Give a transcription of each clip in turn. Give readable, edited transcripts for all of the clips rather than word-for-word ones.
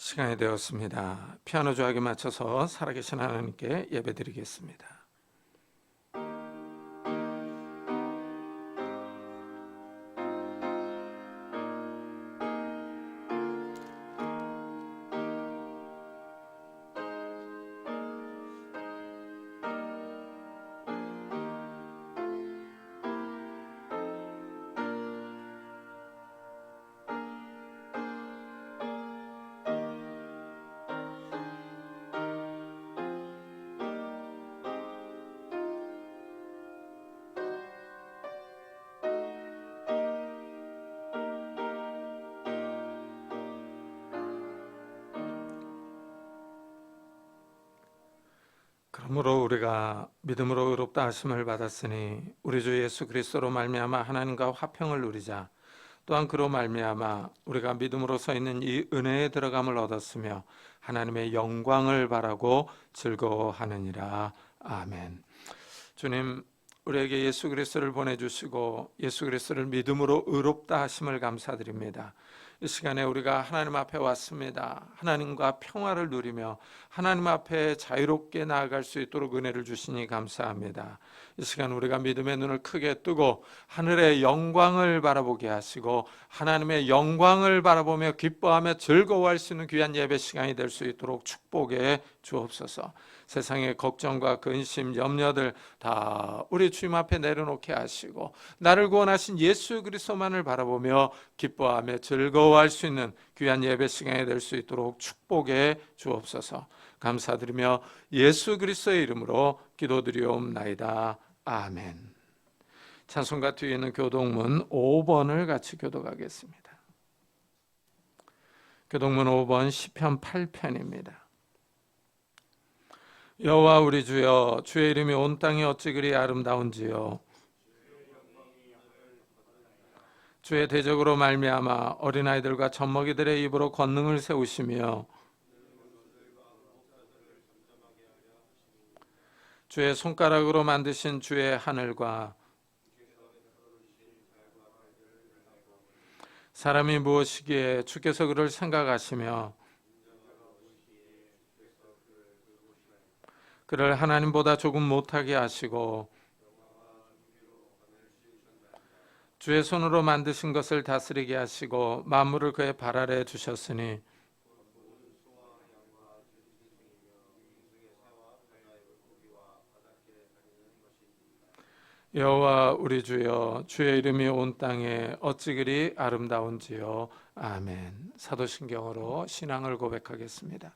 시간이 되었습니다. 피아노 조각에 맞춰서 살아계신 하나님께 예배드리겠습니다. 그러므로 우리가 믿음으로 의롭다 하심을 받았으니 우리 주 예수 그리스도로 말미암아 하나님과 화평을 누리자. 또한 그로 말미암아 우리가 믿음으로 서 있는 이 은혜에 들어감을 얻었으며 하나님의 영광을 바라고 즐거워하느니라. 아멘. 주님, 우리에게 예수 그리스도를 보내주시고 예수 그리스도를 믿음으로 의롭다 하심을 감사드립니다. 이 시간에 우리가 하나님 앞에 왔습니다. 하나님과 평화를 누리며 하나님 앞에 자유롭게 나아갈 수 있도록 은혜를 주시니 감사합니다. 이 시간 우리가 믿음의 눈을 크게 뜨고 하늘의 영광을 바라보게 하시고 하나님의 영광을 바라보며 기뻐하며 즐거워할 수 있는 귀한 예배 시간이 될 수 있도록 축복해 주옵소서. 세상의 걱정과 근심, 염려들 다 우리 주님 앞에 내려놓게 하시고 나를 구원하신 예수 그리스도만을 바라보며 기뻐하며 즐거워할 수 있는 귀한 예배 시간이 될 수 있도록 축복해 주옵소서. 감사드리며 예수 그리스도의 이름으로 기도드리옵나이다. 아멘. 찬송가 뒤에 있는 교동문 5번을 같이 교독하겠습니다. 교동문 5번 시편 8편입니다. 여호와 우리 주여, 주의 이름이 온 땅에 어찌 그리 아름다운지요. 주의 대적으로 말미암아 어린아이들과 젖먹이들의 입으로 권능을 세우시며 주의 손가락으로 만드신 주의 하늘과 사람이 무엇이기에 주께서 그를 생각하시며 그를 하나님보다 조금 못하게 하시고 주의 손으로 만드신 것을 다스리게 하시고 만물을 그의 발 아래 두셨으니 여호와 우리 주여, 주의 이름이 온 땅에 어찌 그리 아름다운지요. 아멘. 사도신경으로 신앙을 고백하겠습니다.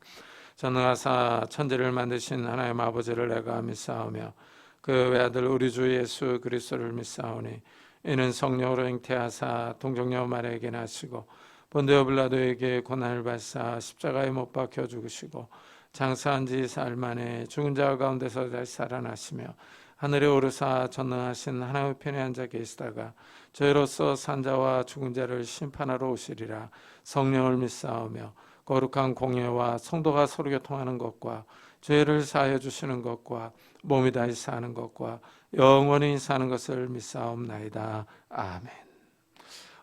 전능하사 천지를 만드신 하나님 아버지를 내가 믿사오며 그 외아들 우리 주 예수 그리스도를 믿사오니 이는 성령으로 잉태하사 동정녀 마리아에게 나시고 본디오 빌라도에게 고난을 받사 십자가에 못 박혀 죽으시고 장사한 지 사흘 만에 죽은 자 가운데서 다시 살아나시며 하늘에 오르사 전능하신 하나님의 편에 앉아 계시다가 저희로서 산자와 죽은 자를 심판하러 오시리라. 성령을 믿사오며 거룩한 공예와 성도가 서로 교통하는 것과 죄를 사하여 주시는 것과 몸이 다시 사는 것과 영원히 사는 것을 믿사옵나이다. 아멘.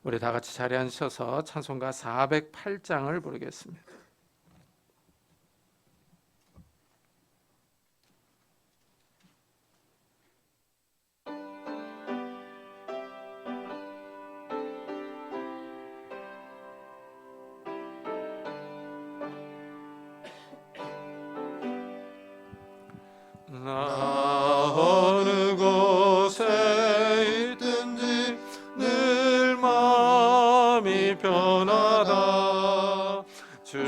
우리 다 같이 자리에 앉으셔서 찬송가 408장을 부르겠습니다. 나 어느 곳에 있든지 늘 마음이 편하다. 주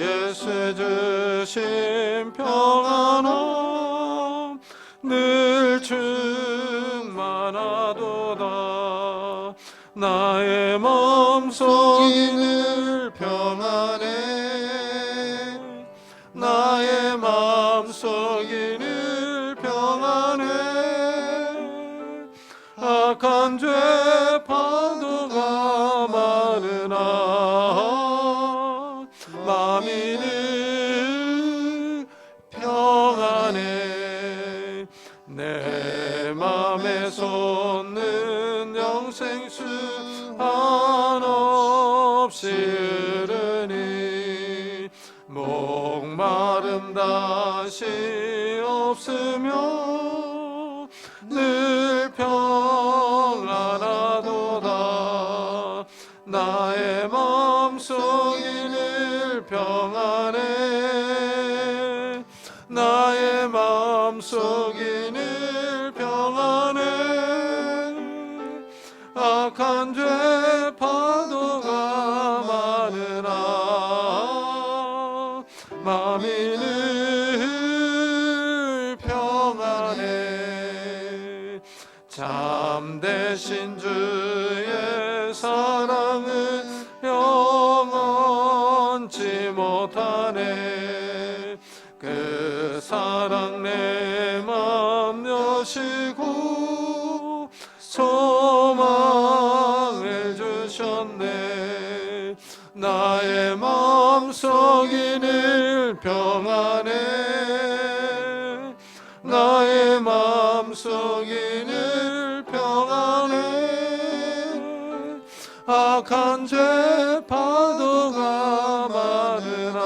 예수 주신 평안함 늘 충만하도다. 나의 마음속이 늘 평안해. 나의 마음속이 늘 평안해. 악한 죄 파도가 많으나 마음이 늘 평안해. 내 맘에 솟는 영생수 한없이 것이 없으며 늘 평안하도다. 나의 마음속이 늘 평안해. 나의 마음속이 늘 평안해. 악한 죄 파도가 많으나 마음이 늘 평안해. 참되신 주의 사랑은 영원치 못하네. 그 사랑 내 맘 여시고 소망을 주셨네. 나의 마음속이 늘 평안해. 나의 마음속이 늘 평안해. 악한 죄 파도가 많으나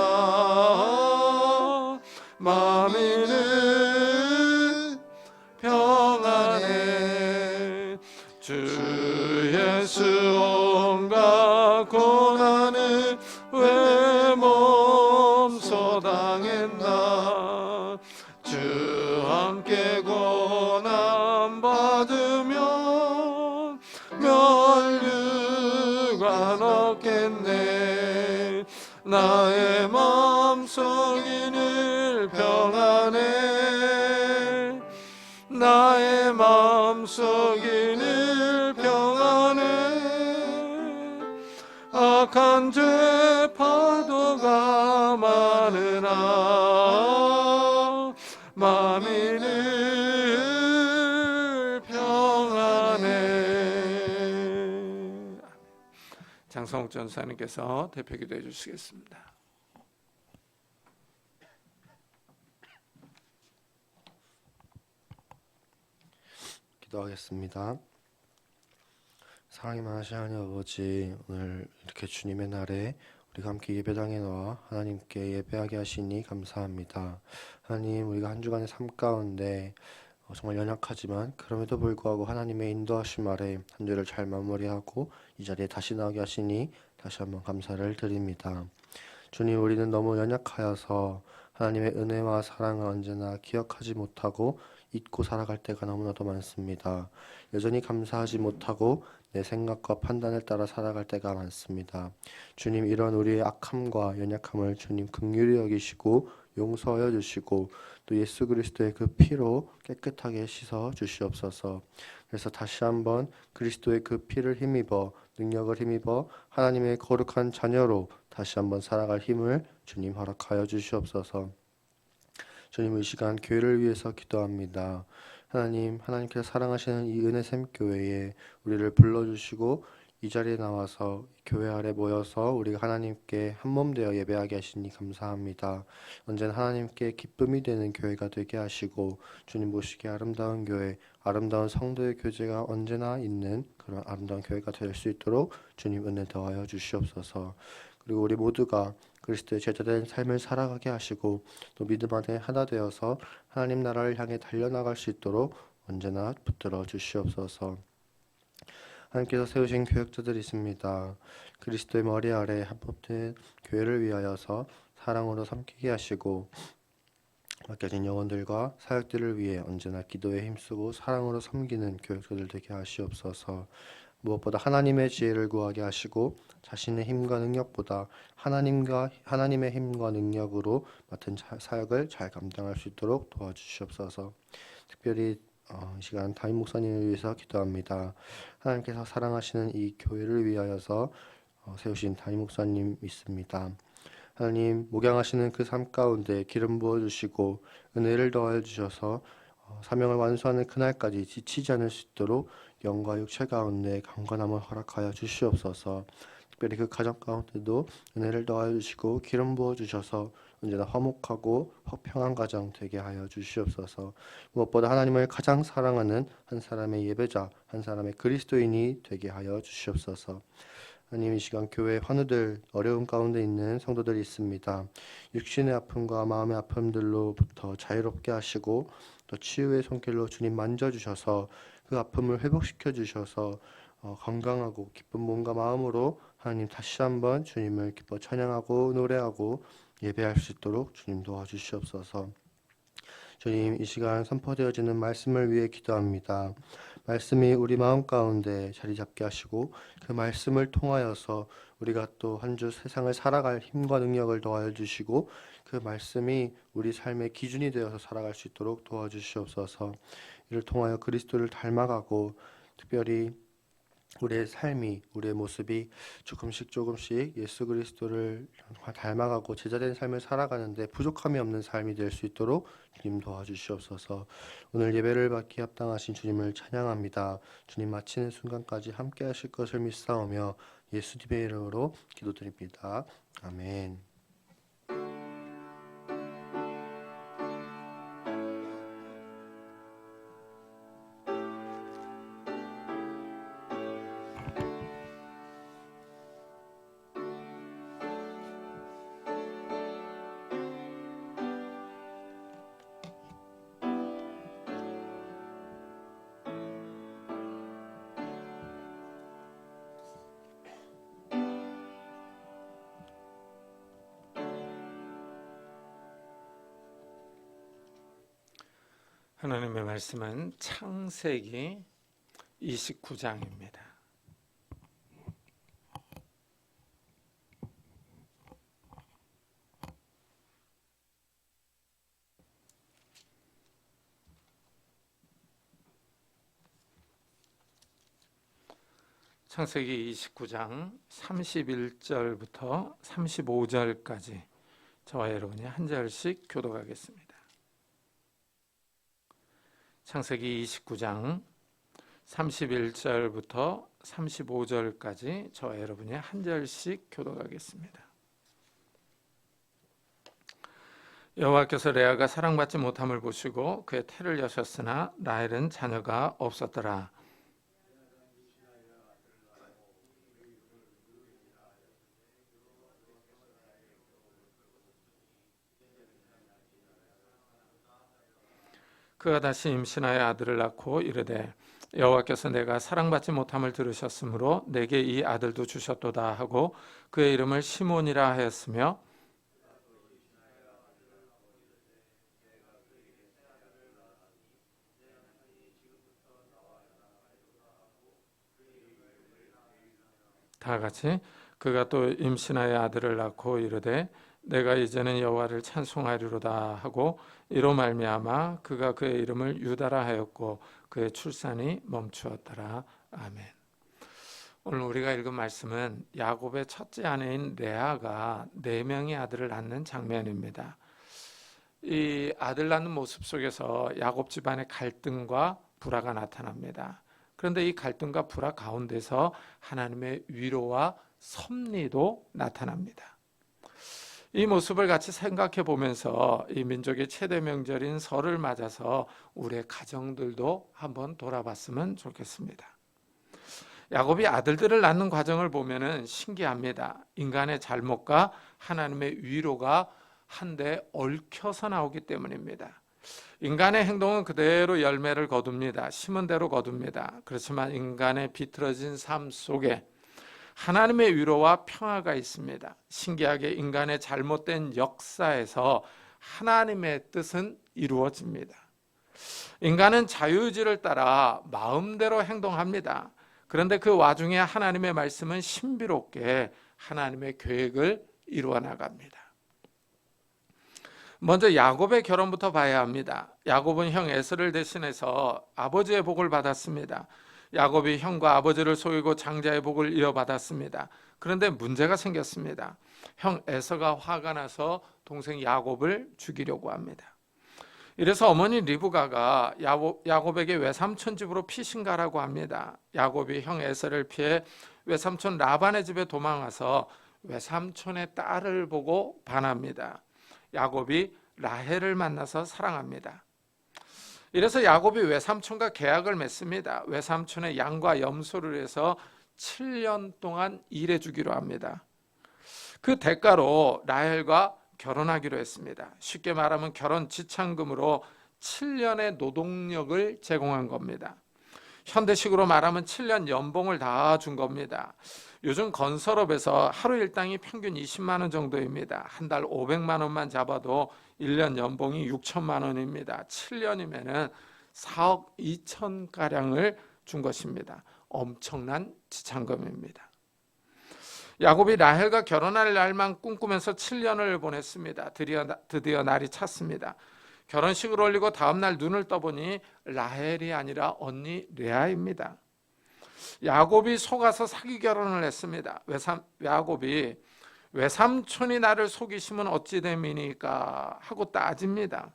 마음이 늘 평안해. 주 예수 온갖 고난을 왜 몸소 당했나. 주 함께 고난 받으면 멸류관 없겠네. 나의 마음속이 늘 평안해. 나의 마음속이 늘 평안해. 악한 죄 파도가 많으나 마음이 늘 평안해. 장성욱 전사님께서 대표 기도해 주시겠습니다. 기도하겠습니다. 사랑이 많으신 하나님 아버지, 오늘 이렇게 주님의 날에 우리가 함께 예배당에 나와 하나님께 예배하게 하시니 감사합니다. 하나님, 우리가 한 주간의 삶 가운데 정말 연약하지만 그럼에도 불구하고 하나님의 인도하심 아래 한 주를 잘 마무리하고 이 자리에 다시 나오게 하시니 다시 한번 감사를 드립니다. 주님, 우리는 너무 연약하여서 하나님의 은혜와 사랑을 언제나 기억하지 못하고 잊고 살아갈 때가 너무나도 많습니다. 여전히 감사하지 못하고 내 생각과 판단을 따라 살아갈 때가 많습니다. 주님, 이런 우리의 악함과 연약함을 주님 긍휼히 여기시고 용서하여 주시고 또 예수 그리스도의 그 피로 깨끗하게 씻어 주시옵소서. 그래서 다시 한번 그리스도의 그 피를 힘입어 능력을 힘입어 하나님의 거룩한 자녀로 다시 한번 살아갈 힘을 주님 허락하여 주시옵소서. 주님, 이 시간 교회를 위해서 기도합니다. 하나님, 하나님께서 사랑하시는 이 은혜샘 교회에 우리를 불러주시고 이 자리에 나와서 교회 아래 모여서 우리가 하나님께 한몸 되어 예배하게 하시니 감사합니다. 언제나 하나님께 기쁨이 되는 교회가 되게 하시고 주님 보시기에 아름다운 교회, 아름다운 성도의 교제가 언제나 있는 그런 아름다운 교회가 될 수 있도록 주님 은혜 더하여 주시옵소서. 그리고 우리 모두가 그리스도의 제자된 삶을 살아가게 하시고 또 믿음 안에 하나 되어서 하나님 나라를 향해 달려나갈 수 있도록 언제나 붙들어 주시옵소서. 하나님께서 세우신 교역자들이 있습니다. 그리스도의 머리 아래 합법된 교회를 위하여서 사랑으로 섬기게 하시고 맡겨진 영혼들과 사역들을 위해 언제나 기도에 힘쓰고 사랑으로 섬기는 교역자들 되게 하시옵소서. 무엇보다 하나님의 지혜를 구하게 하시고 자신의 힘과 능력보다 하나님의 힘과 능력으로 맡은 사역을 잘 감당할 수 있도록 도와주시옵소서. 특별히 이 시간 담임 목사님을 위해서 기도합니다. 하나님께서 사랑하시는 이 교회를 위하여서 세우신 담임 목사님 있습니다. 하나님, 목양하시는 그 삶 가운데 기름 부어주시고 은혜를 더하여 주셔서 사명을 완수하는 그날까지 지치지 않을 수 있도록 영과 육체 가운데 강건함을 허락하여 주시옵소서. 특별히 그 가정 가운데도 은혜를 더하여 주시고 기름 부어 주셔서 언제나 화목하고 평안한 가정 되게 하여 주시옵소서. 무엇보다 하나님을 가장 사랑하는 한 사람의 예배자, 한 사람의 그리스도인이 되게 하여 주시옵소서. 하나님, 이 시간 교회 환우들, 어려움 가운데 있는 성도들이 있습니다. 육신의 아픔과 마음의 아픔들로부터 자유롭게 하시고 또 치유의 손길로 주님 만져주셔서 그 아픔을 회복시켜 주셔서 건강하고 기쁜 몸과 마음으로 하나님 다시 한번 주님을 기뻐 찬양하고 노래하고 예배할 수 있도록 주님 도와주시옵소서. 주님, 이 시간 선포되어지는 말씀을 위해 기도합니다. 말씀이 우리 마음 가운데 자리 잡게 하시고 그 말씀을 통하여서 우리가 또 한 주 세상을 살아갈 힘과 능력을 더하여 주시고 그 말씀이 우리 삶의 기준이 되어서 살아갈 수 있도록 도와주시옵소서. 이를 통하여 그리스도를 닮아가고 특별히 우리의 삶이, 우리의 모습이 조금씩 예수 그리스도를 닮아가고 제자된 삶을 살아가는데 부족함이 없는 삶이 될 수 있도록 주님 도와주시옵소서. 오늘 예배를 받기 합당하신 주님을 찬양합니다. 주님 마치는 순간까지 함께 하실 것을 믿사오며 예수님의 이름으로 기도드립니다. 아멘. 하나님의 말씀은 창세기 29장입니다. 창세기 29장 31절부터 35절까지 저와 여러분이 한 절씩 교독하겠습니다. 창세기 29장 31절부터 35절까지 저와 여러분이 한 절씩 교독하겠습니다. 여호와께서 레아가 사랑받지 못함을 보시고 그의 태를 여셨으나 라헬은 자녀가 없었더라. 그가 다시 임신하여 아들을 낳고 이르되 여호와께서 내가 사랑받지 못함을 들으셨으므로 내게 이 아들도 주셨도다 하고 그의 이름을 시몬이라 하였으며 다 같이 그가 또 임신하여 아들을 낳고 이르되 내가 이제는 여호와를 찬송하리로다 하고 이로 말미암아 그가 그의 이름을 유다라 하였고 그의 출산이 멈추었더라. 아멘. 오늘 우리가 읽은 말씀은 야곱의 첫째 아내인 레아가 4명의 아들을 낳는 장면입니다. 이 아들 낳는 모습 속에서 야곱 집안의 갈등과 불화가 나타납니다. 그런데 이 갈등과 불화 가운데서 하나님의 위로와 섭리도 나타납니다. 이 모습을 같이 생각해 보면서 이 민족의 최대 명절인 설을 맞아서 우리의 가정들도 한번 돌아봤으면 좋겠습니다. 야곱이 아들들을 낳는 과정을 보면은 신기합니다. 인간의 잘못과 하나님의 위로가 한데 얽혀서 나오기 때문입니다. 인간의 행동은 그대로 열매를 거둡니다. 심은 대로 거둡니다. 그렇지만 인간의 비틀어진 삶 속에 하나님의 위로와 평화가 있습니다. 신기하게 인간의 잘못된 역사에서 하나님의 뜻은 이루어집니다. 인간은 자유의지를 따라 마음대로 행동합니다. 그런데 그 와중에 하나님의 말씀은 신비롭게 하나님의 계획을 이루어 나갑니다. 먼저 야곱의 결혼부터 봐야 합니다. 야곱은 형 에서를 대신해서 아버지의 복을 받았습니다. 야곱이 형과 아버지를 속이고 장자의 복을 이어받았습니다. 그런데 문제가 생겼습니다. 형 에서가 화가 나서 동생 야곱을 죽이려고 합니다. 이래서 어머니 리브가가 야곱에게 외삼촌 집으로 피신가라고 합니다. 야곱이 형 에서를 피해 외삼촌 라반의 집에 도망와서 외삼촌의 딸을 보고 반합니다. 야곱이 라헬을 만나서 사랑합니다. 이래서 야곱이 외삼촌과 계약을 맺습니다. 외삼촌의 양과 염소를 해서 7년 동안 일해 주기로 합니다. 그 대가로 라헬과 결혼하기로 했습니다. 쉽게 말하면 결혼 지참금으로 7년의 노동력을 제공한 겁니다. 현대식으로 말하면 7년 연봉을 다 준 겁니다. 요즘 건설업에서 하루 일당이 평균 20만 원 정도입니다. 한 달 500만 원만 잡아도 1년 연봉이 6천만 원입니다. 7년이면은 4억 2천 가량을 준 것입니다. 엄청난 지참금입니다. 야곱이 라헬과 결혼할 날만 꿈꾸면서 7년을 보냈습니다. 드디어 날이 찼습니다. 결혼식을 올리고 다음날 눈을 떠보니 라헬이 아니라 언니 레아입니다. 야곱이 속아서 사기 결혼을 했습니다. 야곱이 외삼촌이 나를 속이시면 어찌 됨이니까 하고 따집니다.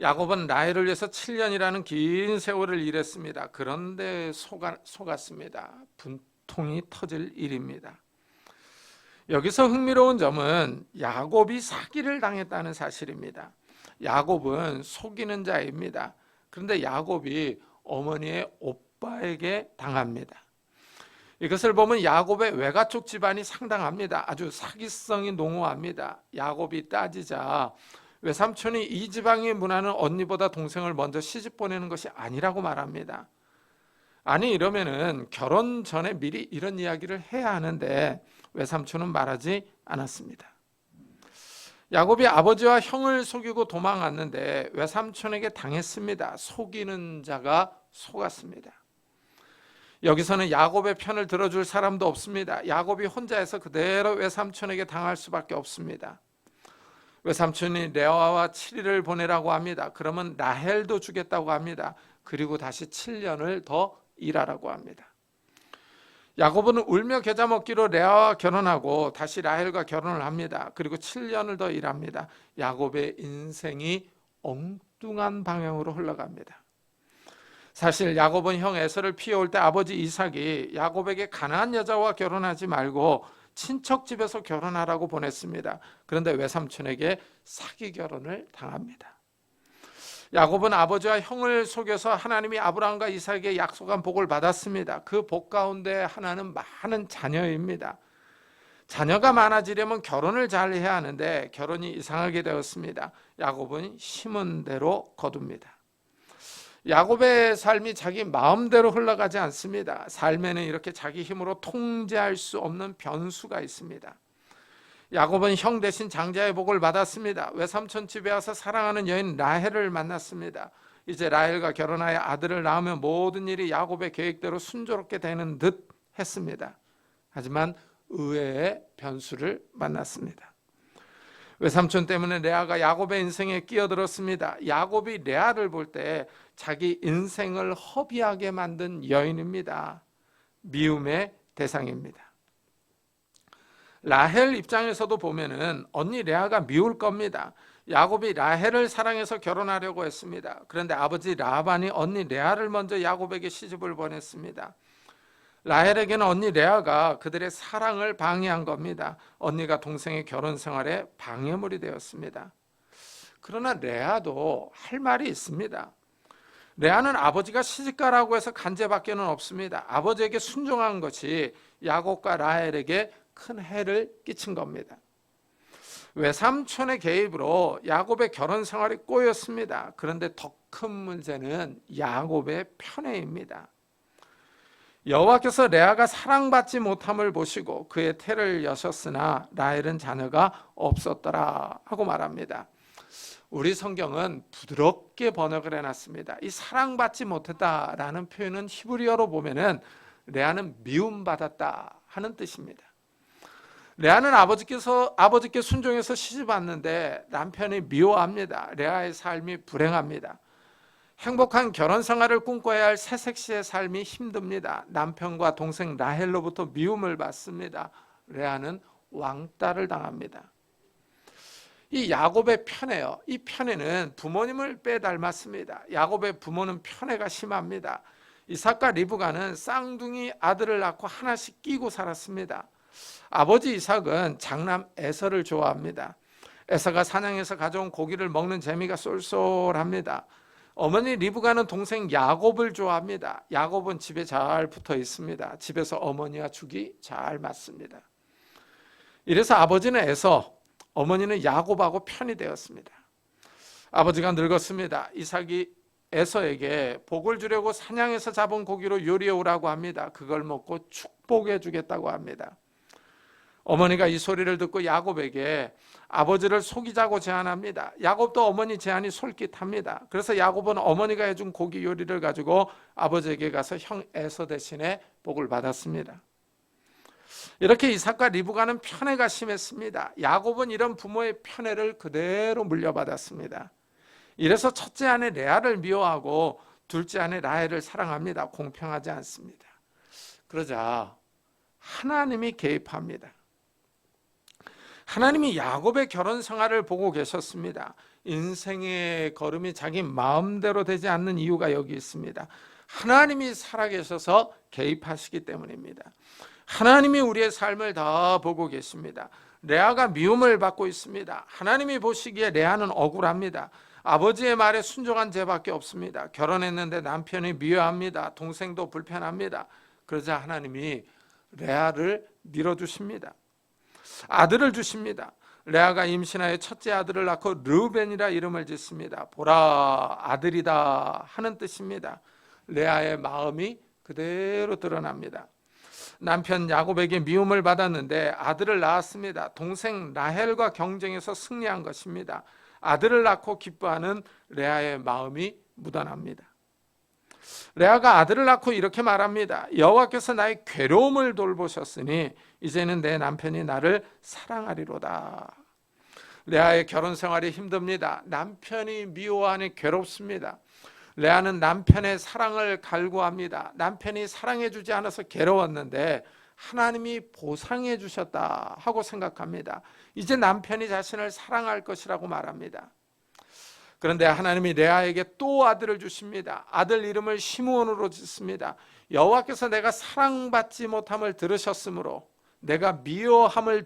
야곱은 라헬을 위해서 7년이라는 긴 세월을 일했습니다. 그런데 속았습니다. 분통이 터질 일입니다. 여기서 흥미로운 점은 야곱이 사기를 당했다는 사실입니다. 야곱은 속이는 자입니다. 그런데 야곱이 어머니의 오빠에게 당합니다. 이것을 보면 야곱의 외가족 집안이 상당합니다. 아주 사기성이 농후합니다. 야곱이 따지자 외삼촌이 이 지방의 문화는 언니보다 동생을 먼저 시집 보내는 것이 아니라고 말합니다. 아니 이러면은 결혼 전에 미리 이런 이야기를 해야 하는데 외삼촌은 말하지 않았습니다. 야곱이 아버지와 형을 속이고 도망갔는데 외삼촌에게 당했습니다. 속이는 자가 속았습니다. 여기서는 야곱의 편을 들어줄 사람도 없습니다. 야곱이 혼자서 그대로 외삼촌에게 당할 수밖에 없습니다. 외삼촌이 레아와 7일을 보내라고 합니다. 그러면 라헬도 주겠다고 합니다. 그리고 다시 7년을 더 일하라고 합니다. 야곱은 울며 겨자 먹기로 레아와 결혼하고 다시 라헬과 결혼을 합니다. 그리고 7년을 더 일합니다. 야곱의 인생이 엉뚱한 방향으로 흘러갑니다. 사실 야곱은 형 에서를 피해올 때 아버지 이삭이 야곱에게 가나안 여자와 결혼하지 말고 친척 집에서 결혼하라고 보냈습니다. 그런데 외삼촌에게 사기 결혼을 당합니다. 야곱은 아버지와 형을 속여서 하나님이 아브라함과 이삭에게 약속한 복을 받았습니다. 그 복 가운데 하나는 많은 자녀입니다. 자녀가 많아지려면 결혼을 잘 해야 하는데 결혼이 이상하게 되었습니다. 야곱은 심은 대로 거둡니다. 야곱의 삶이 자기 마음대로 흘러가지 않습니다. 삶에는 이렇게 자기 힘으로 통제할 수 없는 변수가 있습니다. 야곱은 형 대신 장자의 복을 받았습니다. 외삼촌 집에 와서 사랑하는 여인 라헬을 만났습니다. 이제 라헬과 결혼하여 아들을 낳으면 모든 일이 야곱의 계획대로 순조롭게 되는 듯 했습니다. 하지만 의외의 변수를 만났습니다. 외삼촌 때문에 레아가 야곱의 인생에 끼어들었습니다. 야곱이 레아를 볼 때 자기 인생을 허비하게 만든 여인입니다. 미움의 대상입니다. 라헬 입장에서도 보면은 언니 레아가 미울 겁니다. 야곱이 라헬을 사랑해서 결혼하려고 했습니다. 그런데 아버지 라반이 언니 레아를 먼저 야곱에게 시집을 보냈습니다. 라헬에게는 언니 레아가 그들의 사랑을 방해한 겁니다. 언니가 동생의 결혼 생활에 방해물이 되었습니다. 그러나 레아도 할 말이 있습니다. 레아는 아버지가 시집가라고 해서 간제밖에는 없습니다. 아버지에게 순종한 것이 야곱과 라헬에게 큰 해를 끼친 겁니다. 외삼촌의 개입으로 야곱의 결혼 생활이 꼬였습니다. 그런데 더 큰 문제는 야곱의 편애입니다. 여호와께서 레아가 사랑받지 못함을 보시고 그의 태를 여셨으나 라헬은 자녀가 없었더라 하고 말합니다. 우리 성경은 부드럽게 번역을 해놨습니다. 이 사랑받지 못했다라는 표현은 히브리어로 보면은 레아는 미움받았다 하는 뜻입니다. 레아는 아버지께 순종해서 시집 왔는데 남편이 미워합니다. 레아의 삶이 불행합니다. 행복한 결혼 생활을 꿈꿔야 할 새색 씨의 삶이 힘듭니다. 남편과 동생 라헬로부터 미움을 받습니다. 레아는 왕따를 당합니다. 이 야곱의 편애요. 이 편애는 부모님을 빼닮았습니다. 야곱의 부모는 편애가 심합니다. 이삭과 리브가는 쌍둥이 아들을 낳고 하나씩 끼고 살았습니다. 아버지 이삭은 장남 에서를 좋아합니다. 에서가 사냥해서 가져온 고기를 먹는 재미가 쏠쏠합니다. 어머니 리브가는 동생 야곱을 좋아합니다. 야곱은 집에 잘 붙어 있습니다. 집에서 어머니와 죽이 잘 맞습니다. 이래서 아버지는 에서, 어머니는 야곱하고 편이 되었습니다. 아버지가 늙었습니다. 이삭이 에서에게 복을 주려고 사냥해서 잡은 고기로 요리해 오라고 합니다. 그걸 먹고 축복해 주겠다고 합니다. 어머니가 이 소리를 듣고 야곱에게 아버지를 속이자고 제안합니다. 야곱도 어머니 제안이 솔깃합니다. 그래서 야곱은 어머니가 해준 고기 요리를 가지고 아버지에게 가서 형 에서 대신에 복을 받았습니다. 이렇게 이삭과 리브가는 편애가 심했습니다. 야곱은 이런 부모의 편애를 그대로 물려받았습니다. 이래서 첫째 아내 레아를 미워하고 둘째 아내 라헬을 사랑합니다. 공평하지 않습니다. 그러자 하나님이 개입합니다. 하나님이 야곱의 결혼 생활을 보고 계셨습니다. 인생의 걸음이 자기 마음대로 되지 않는 이유가 여기 있습니다. 하나님이 살아계셔서 개입하시기 때문입니다. 하나님이 우리의 삶을 다 보고 계십니다. 레아가 미움을 받고 있습니다. 하나님이 보시기에 레아는 억울합니다. 아버지의 말에 순종한 죄밖에 없습니다. 결혼했는데 남편이 미워합니다. 동생도 불편합니다. 그러자 하나님이 레아를 밀어주십니다. 아들을 주십니다. 레아가 임신하여 첫째 아들을 낳고 르우벤이라 이름을 짓습니다. 보라, 아들이다 하는 뜻입니다. 레아의 마음이 그대로 드러납니다. 남편 야곱에게 미움을 받았는데 아들을 낳았습니다. 동생 라헬과 경쟁해서 승리한 것입니다. 아들을 낳고 기뻐하는 레아의 마음이 묻어납니다. 레아가 아들을 낳고 이렇게 말합니다. 여호와께서 나의 괴로움을 돌보셨으니 이제는 내 남편이 나를 사랑하리로다. 레아의 결혼 생활이 힘듭니다. 남편이 미워하니 괴롭습니다. 레아는 남편의 사랑을 갈구합니다. 남편이 사랑해 주지 않아서 괴로웠는데 하나님이 보상해 주셨다 하고 생각합니다. 이제 남편이 자신을 사랑할 것이라고 말합니다. 그런데 하나님이 레아에게 또 아들을 주십니다. 아들 이름을 시므온으로 짓습니다. 여호와께서 내가 사랑받지 못함을 들으셨으므로, 내가 미움받음을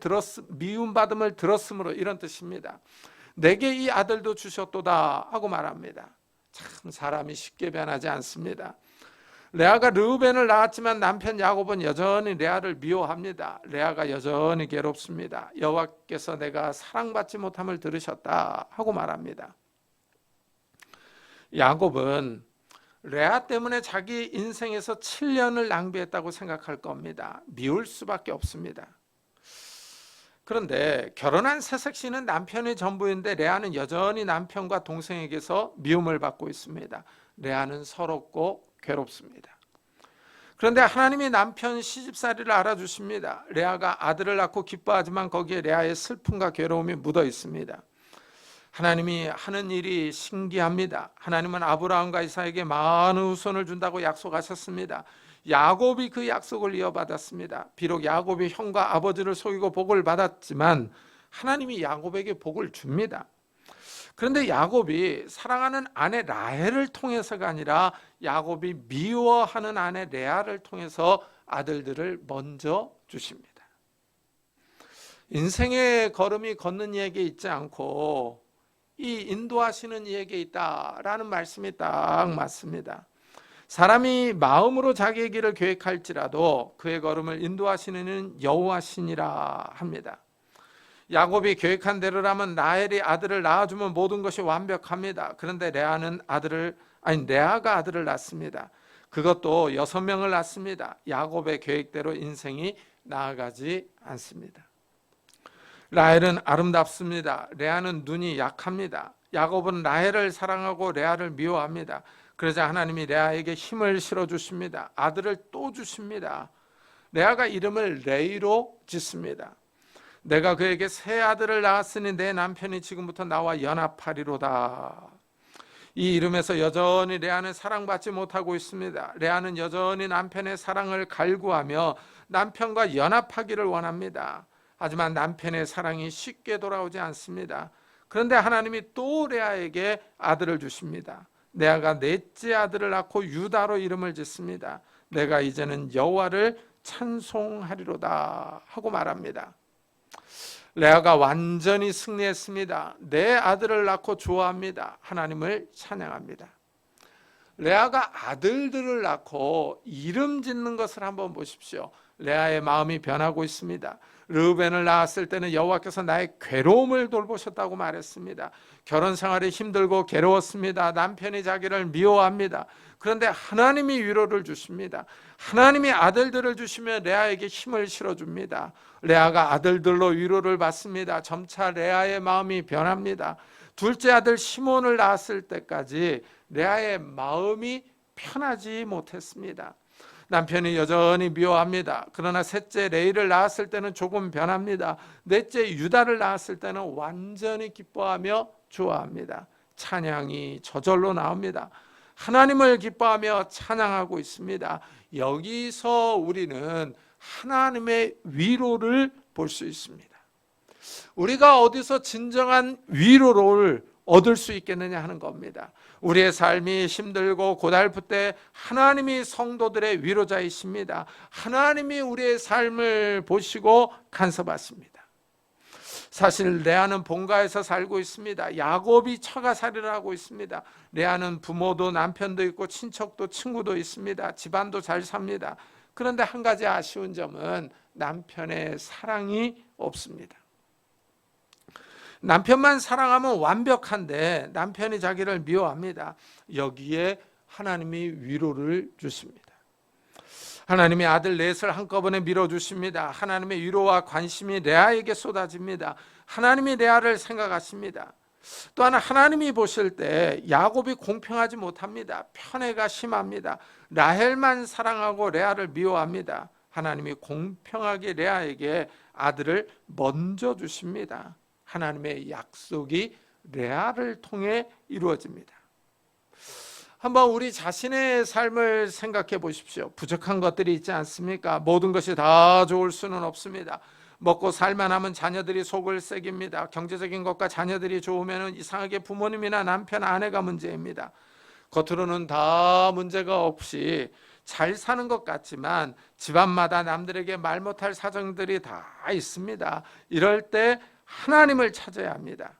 들었으므로, 이런 뜻입니다. 내게 이 아들도 주셨도다 하고 말합니다. 참 사람이 쉽게 변하지 않습니다. 레아가 르우벤을 낳았지만 남편 야곱은 여전히 레아를 미워합니다. 레아가 여전히 괴롭습니다. 여호와께서 내가 사랑받지 못함을 들으셨다 하고 말합니다. 야곱은 레아 때문에 자기 인생에서 7년을 낭비했다고 생각할 겁니다. 미울 수밖에 없습니다. 그런데 결혼한 새색시는 남편의 전부인데 레아는 여전히 남편과 동생에게서 미움을 받고 있습니다. 레아는 서럽고 괴롭습니다. 그런데 하나님이 남편 시집살이를 알아주십니다. 레아가 아들을 낳고 기뻐하지만 거기에 레아의 슬픔과 괴로움이 묻어 있습니다. 하나님이 하는 일이 신기합니다. 하나님은 아브라함과 이삭에게 많은 후손을 준다고 약속하셨습니다. 야곱이 그 약속을 이어받았습니다. 비록 야곱이 형과 아버지를 속이고 복을 받았지만 하나님이 야곱에게 복을 줍니다. 그런데 야곱이 사랑하는 아내 라헬을 통해서가 아니라 야곱이 미워하는 아내 레아를 통해서 아들들을 먼저 주십니다. 인생의 걸음이 걷는 이에게 있지 않고 이 인도하시는 이에게 있다라는 말씀이 딱 맞습니다. 사람이 마음으로 자기의 길을 계획할지라도 그의 걸음을 인도하시는 이는 여호와시니라 합니다. 야곱이 계획한 대로라면 라헬이 아들을 낳아주면 모든 것이 완벽합니다. 그런데 레아가 아들을 낳습니다. 그것도 6명을 낳습니다. 야곱의 계획대로 인생이 나아가지 않습니다. 라헬은 아름답습니다. 레아는 눈이 약합니다. 야곱은 라헬을 사랑하고 레아를 미워합니다. 그러자 하나님이 레아에게 힘을 실어주십니다. 아들을 또 주십니다. 레아가 이름을 레이로 짓습니다. 내가 그에게 새 아들을 낳았으니 내 남편이 지금부터 나와 연합하리로다. 이 이름에서 여전히 레아는 사랑받지 못하고 있습니다. 레아는 여전히 남편의 사랑을 갈구하며 남편과 연합하기를 원합니다. 하지만 남편의 사랑이 쉽게 돌아오지 않습니다. 그런데 하나님이 또 레아에게 아들을 주십니다. 레아가 넷째 아들을 낳고 유다로 이름을 짓습니다. 내가 이제는 여호와를 찬송하리로다 하고 말합니다. 레아가 완전히 승리했습니다. 내 아들을 낳고 좋아합니다. 하나님을 찬양합니다. 레아가 아들들을 낳고 이름 짓는 것을 한번 보십시오. 레아의 마음이 변하고 있습니다. 르우벤을 낳았을 때는 여호와께서 나의 괴로움을 돌보셨다고 말했습니다. 결혼 생활이 힘들고 괴로웠습니다. 남편이 자기를 미워합니다. 그런데 하나님이 위로를 주십니다. 하나님이 아들들을 주시며 레아에게 힘을 실어줍니다. 레아가 아들들로 위로를 받습니다. 점차 레아의 마음이 변합니다. 둘째 아들 시몬을 낳았을 때까지 레아의 마음이 편하지 못했습니다. 남편이 여전히 미워합니다. 그러나 셋째 레이를 낳았을 때는 조금 변합니다. 넷째 유다를 낳았을 때는 완전히 기뻐하며 좋아합니다. 찬양이 저절로 나옵니다. 하나님을 기뻐하며 찬양하고 있습니다. 여기서 우리는 하나님의 위로를 볼 수 있습니다. 우리가 어디서 진정한 위로를 얻을 수 있겠느냐 하는 겁니다. 우리의 삶이 힘들고 고달플 때 하나님이 성도들의 위로자이십니다. 하나님이 우리의 삶을 보시고 간섭하십니다. 사실 레아는 본가에서 살고 있습니다. 야곱이 처가살이를 하고 있습니다. 레아는 부모도 남편도 있고 친척도 친구도 있습니다. 집안도 잘 삽니다. 그런데 한 가지 아쉬운 점은 남편의 사랑이 없습니다. 남편만 사랑하면 완벽한데 남편이 자기를 미워합니다. 여기에 하나님이 위로를 주십니다. 하나님이 아들 넷을 한꺼번에 밀어주십니다. 하나님의 위로와 관심이 레아에게 쏟아집니다. 하나님이 레아를 생각하십니다. 또한 하나님이 보실 때 야곱이 공평하지 못합니다. 편애가 심합니다. 라헬만 사랑하고 레아를 미워합니다. 하나님이 공평하게 레아에게 아들을 먼저 주십니다. 하나님의 약속이 레아를 통해 이루어집니다. 한번 우리 자신의 삶을 생각해 보십시오. 부족한 것들이 있지 않습니까? 모든 것이 다 좋을 수는 없습니다. 먹고 살만 하면 자녀들이 속을 새깁니다. 경제적인 것과 자녀들이 좋으면 이상하게 부모님이나 남편, 아내가 문제입니다. 겉으로는 다 문제가 없이 잘 사는 것 같지만 집안마다 남들에게 말 못할 사정들이 다 있습니다. 이럴 때 하나님을 찾아야 합니다.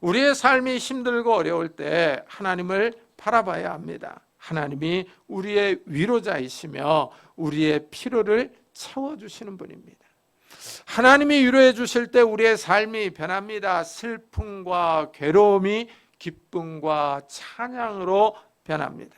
우리의 삶이 힘들고 어려울 때 하나님을 바라봐야 합니다. 하나님이 우리의 위로자이시며 우리의 필요를 채워주시는 분입니다. 하나님이 위로해 주실 때 우리의 삶이 변합니다. 슬픔과 괴로움이 기쁨과 찬양으로 변합니다.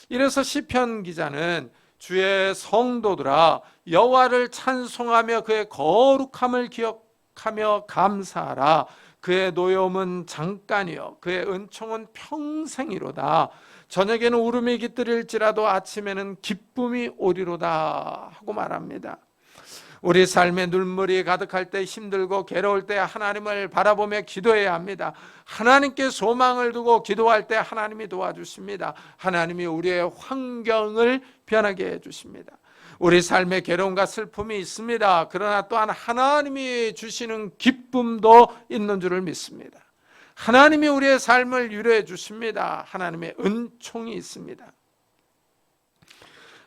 이래서 시편 기자는 주의 성도들아 여호와를 찬송하며 그의 거룩함을 기억하며 감사하라. 그의 노여움은 잠깐이요 그의 은총은 평생이로다. 저녁에는 울음이 깃들일지라도 아침에는 기쁨이 오리로다 하고 말합니다. 우리 삶에 눈물이 가득할 때 힘들고 괴로울 때 하나님을 바라보며 기도해야 합니다. 하나님께 소망을 두고 기도할 때 하나님이 도와주십니다. 하나님이 우리의 환경을 변하게 해주십니다. 우리 삶에 괴로움과 슬픔이 있습니다. 그러나 또한 하나님이 주시는 기쁨도 있는 줄을 믿습니다. 하나님이 우리의 삶을 위로해 주십니다. 하나님의 은총이 있습니다.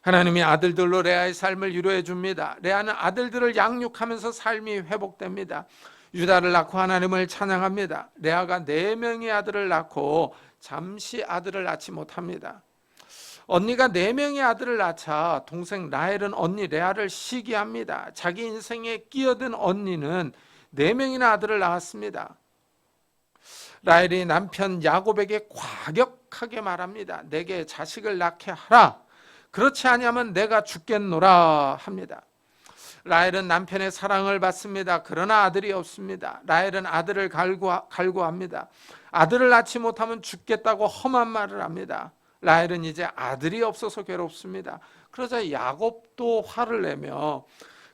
하나님이 아들들로 레아의 삶을 위로해 줍니다. 레아는 아들들을 양육하면서 삶이 회복됩니다. 유다를 낳고 하나님을 찬양합니다. 레아가 4명의 아들을 낳고 잠시 아들을 낳지 못합니다. 언니가 4명의 아들을 낳자 동생 라헬은 언니 레아를 시기합니다. 자기 인생에 끼어든 언니는 4명이나 아들을 낳았습니다. 라헬이 남편 야곱에게 과격하게 말합니다. 내게 자식을 낳게 하라. 그렇지 아니하면 내가 죽겠노라 합니다. 라헬은 남편의 사랑을 받습니다. 그러나 아들이 없습니다. 라헬은 아들을 갈구합니다. 아들을 낳지 못하면 죽겠다고 험한 말을 합니다. 라헬은 이제 아들이 없어서 괴롭습니다. 그러자 야곱도 화를 내며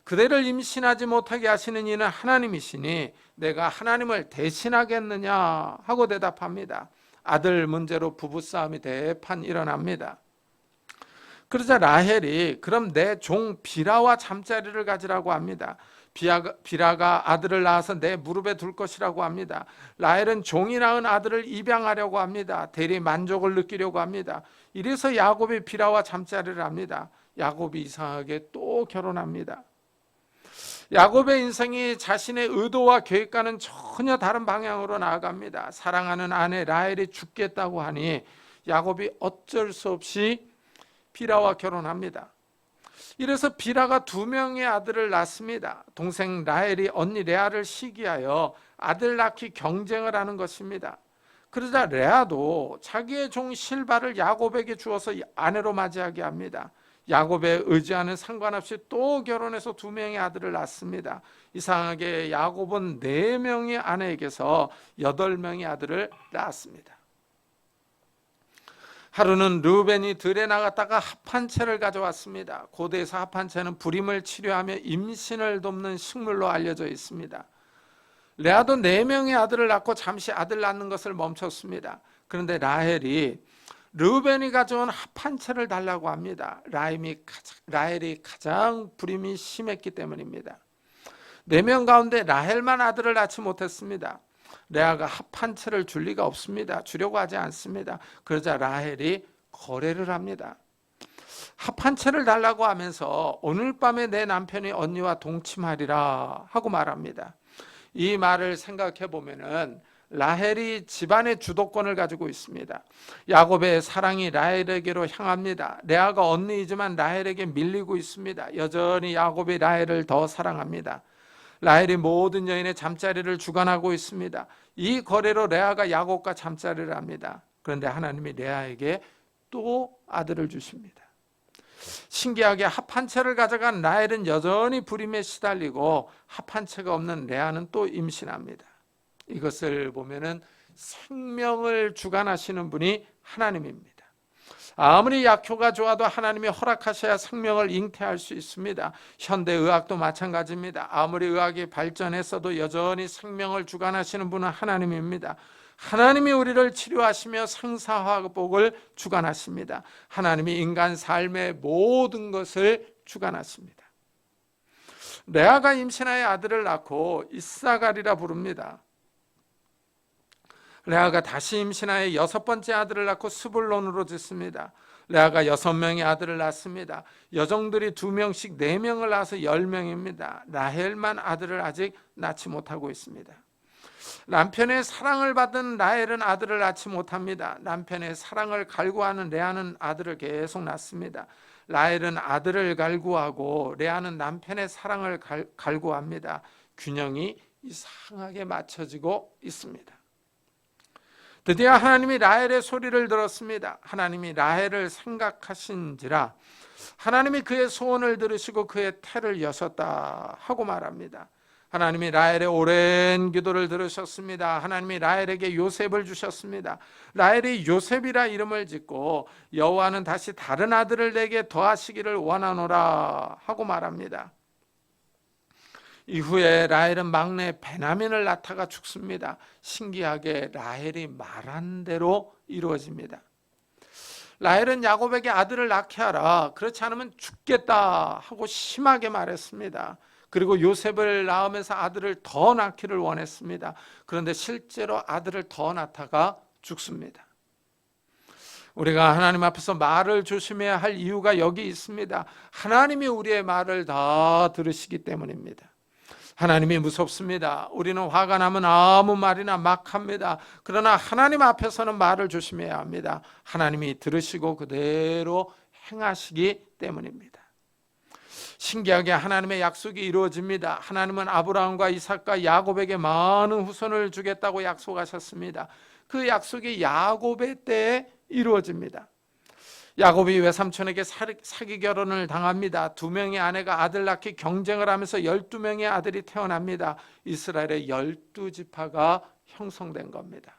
그대를 임신하지 못하게 하시는 이는 하나님이시니 내가 하나님을 대신하겠느냐 하고 대답합니다. 아들 문제로 부부싸움이 대판 일어납니다. 그러자 라헬이 그럼 내 종 비라와 잠자리를 가지라고 합니다. 비라가 아들을 낳아서 내 무릎에 둘 것이라고 합니다. 라헬은 종이 낳은 아들을 입양하려고 합니다. 대리 만족을 느끼려고 합니다. 이래서 야곱이 비라와 잠자리를 합니다. 야곱이 이상하게 또 결혼합니다. 야곱의 인생이 자신의 의도와 계획과는 전혀 다른 방향으로 나아갑니다. 사랑하는 아내 라헬이 죽겠다고 하니 야곱이 어쩔 수 없이 비라와 결혼합니다. 이래서 비라가 2명의 아들을 낳습니다. 동생 라헬이 언니 레아를 시기하여 아들 낳기 경쟁을 하는 것입니다. 그러자 레아도 자기의 종 실바를 야곱에게 주어서 아내로 맞이하게 합니다. 야곱의 의지와는 상관없이 또 결혼해서 2명의 아들을 낳습니다. 이상하게 야곱은 4명의 아내에게서 8명의 아들을 낳았습니다. 하루는 르우벤이 들에 나갔다가 합한채를 가져왔습니다. 고대에서 합한채는 불임을 치료하며 임신을 돕는 식물로 알려져 있습니다. 레아도 4명의 아들을 낳고 잠시 아들 낳는 것을 멈췄습니다. 그런데 라헬이 르우벤이 가져온 합한채를 달라고 합니다. 라헬이 가장 불임이 심했기 때문입니다. 4명 가운데 라헬만 아들을 낳지 못했습니다. 레아가 합한채를 줄 리가 없습니다. 주려고 하지 않습니다. 그러자 라헬이 거래를 합니다. 합한채를 달라고 하면서 오늘 밤에 내 남편이 언니와 동침하리라 하고 말합니다. 이 말을 생각해 보면은 라헬이 집안의 주도권을 가지고 있습니다. 야곱의 사랑이 라헬에게로 향합니다. 레아가 언니이지만 라헬에게 밀리고 있습니다. 여전히 야곱이 라헬을 더 사랑합니다. 라헬이 모든 여인의 잠자리를 주관하고 있습니다. 이 거래로 레아가 야곱과 잠자리를 합니다. 그런데 하나님이 레아에게 또 아들을 주십니다. 신기하게 합한채를 가져간 라헬은 여전히 불임에 시달리고 합한채가 없는 레아는 또 임신합니다. 이것을 보면은 생명을 주관하시는 분이 하나님입니다. 아무리 약효가 좋아도 하나님이 허락하셔야 생명을 잉태할 수 있습니다. 현대의학도 마찬가지입니다. 아무리 의학이 발전했어도 여전히 생명을 주관하시는 분은 하나님입니다. 하나님이 우리를 치료하시며 생사화복을 주관하십니다. 하나님이 인간 삶의 모든 것을 주관하십니다. 레아가 임신하여 아들을 낳고 이사갈이라 부릅니다. 레아가 다시 임신하여 6번째 아들을 낳고 스불론으로 짓습니다. 레아가 6명의 아들을 낳습니다. 여종들이 2명씩 4명을 낳아서 10명입니다. 라헬만 아들을 아직 낳지 못하고 있습니다. 남편의 사랑을 받은 라헬은 아들을 낳지 못합니다. 남편의 사랑을 갈구하는 레아는 아들을 계속 낳습니다. 라헬은 아들을 갈구하고 레아는 남편의 사랑을 갈구합니다. 균형이 이상하게 맞춰지고 있습니다. 드디어 하나님이 라헬의 소리를 들었습니다. 하나님이 라헬을 생각하신지라 하나님이 그의 소원을 들으시고 그의 태를 여셨다 하고 말합니다. 하나님이 라헬의 오랜 기도를 들으셨습니다. 하나님이 라헬에게 요셉을 주셨습니다. 라헬이 요셉이라 이름을 짓고 여호와는 다시 다른 아들을 내게 더하시기를 원하노라 하고 말합니다. 이후에 라헬은 막내 베냐민을 낳다가 죽습니다. 신기하게 라헬이 말한 대로 이루어집니다. 라헬은 야곱에게 아들을 낳게 하라, 그렇지 않으면 죽겠다 하고 심하게 말했습니다. 그리고 요셉을 낳으면서 아들을 더 낳기를 원했습니다. 그런데 실제로 아들을 더 낳다가 죽습니다. 우리가 하나님 앞에서 말을 조심해야 할 이유가 여기 있습니다. 하나님이 우리의 말을 다 들으시기 때문입니다. 하나님이 무섭습니다. 우리는 화가 나면 아무 말이나 막 합니다. 그러나 하나님 앞에서는 말을 조심해야 합니다. 하나님이 들으시고 그대로 행하시기 때문입니다. 신기하게 하나님의 약속이 이루어집니다. 하나님은 아브라함과 이삭과 야곱에게 많은 후손을 주겠다고 약속하셨습니다. 그 약속이 야곱의 때에 이루어집니다. 야곱이 외삼촌에게 사기 결혼을 당합니다. 2명의 아내가 아들 낳기 경쟁을 하면서 12명의 아들이 태어납니다. 이스라엘의 12지파가 형성된 겁니다.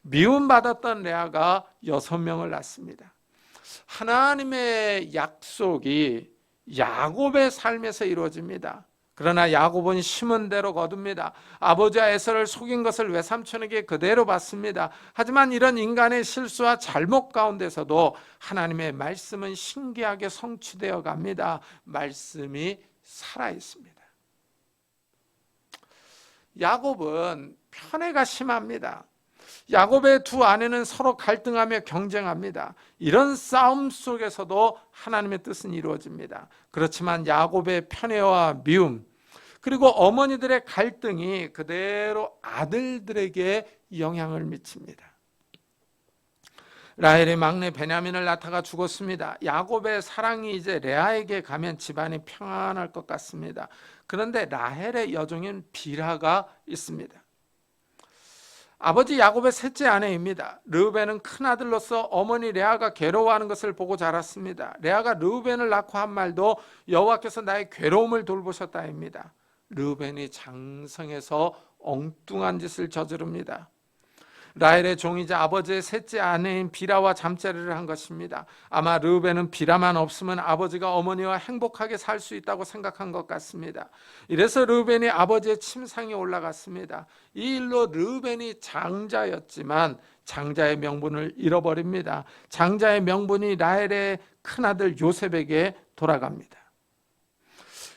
미움받았던 레아가 6명을 낳습니다. 하나님의 약속이 야곱의 삶에서 이루어집니다. 그러나 야곱은 심은 대로 거둡니다. 아버지와 에서를 속인 것을 외삼촌에게 그대로 받습니다. 하지만 이런 인간의 실수와 잘못 가운데서도 하나님의 말씀은 신기하게 성취되어 갑니다. 말씀이 살아있습니다. 야곱은 편애가 심합니다. 야곱의 2 아내는 서로 갈등하며 경쟁합니다. 이런 싸움 속에서도 하나님의 뜻은 이루어집니다. 그렇지만 야곱의 편애와 미움, 그리고 어머니들의 갈등이 그대로 아들들에게 영향을 미칩니다. 라헬의 막내 베냐민을 낳다가 죽었습니다. 야곱의 사랑이 이제 레아에게 가면 집안이 평안할 것 같습니다. 그런데 라헬의 여종인 빌하가 있습니다. 아버지 야곱의 셋째 아내입니다. 르우벤은 큰아들로서 어머니 레아가 괴로워하는 것을 보고 자랐습니다. 레아가 르우벤을 낳고 한 말도 여호와께서 나의 괴로움을 돌보셨다입니다. 르우벤이 장성해서 엉뚱한 짓을 저지릅니다. 라헬의 종이자 아버지의 셋째 아내인 비라와 잠자리를 한 것입니다. 아마 르우벤은 비라만 없으면 아버지가 어머니와 행복하게 살 수 있다고 생각한 것 같습니다. 이래서 르우벤이 아버지의 침상에 올라갔습니다. 이 일로 르우벤이 장자였지만 장자의 명분을 잃어버립니다. 장자의 명분이 라헬의 큰아들 요셉에게 돌아갑니다.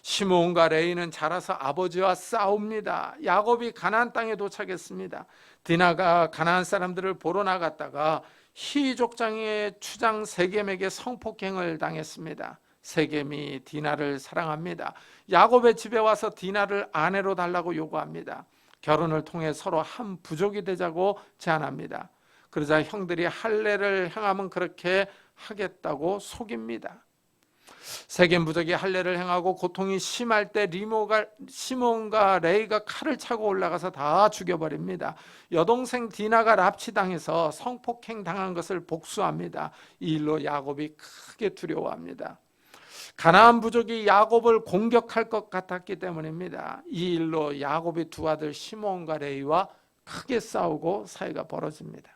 시므온과 레이는 자라서 아버지와 싸웁니다. 야곱이 가나안 땅에 도착했습니다. 디나가 가나안 사람들을 보러 나갔다가 히 족장의 추장 세겜에게 성폭행을 당했습니다. 세겜이 디나를 사랑합니다. 야곱의 집에 와서 디나를 아내로 달라고 요구합니다. 결혼을 통해 서로 한 부족이 되자고 제안합니다. 그러자 형들이 할례를 행하면 그렇게 하겠다고 속입니다. 세겜 부족이 할례를 행하고 고통이 심할 때 시몬과 레이가 칼을 차고 올라가서 다 죽여버립니다. 여동생 디나가 납치당해서 성폭행 당한 것을 복수합니다. 이 일로 야곱이 크게 두려워합니다. 가나안 부족이 야곱을 공격할 것 같았기 때문입니다. 이 일로 야곱이 두 아들 시몬과 레이와 크게 싸우고 사이가 벌어집니다.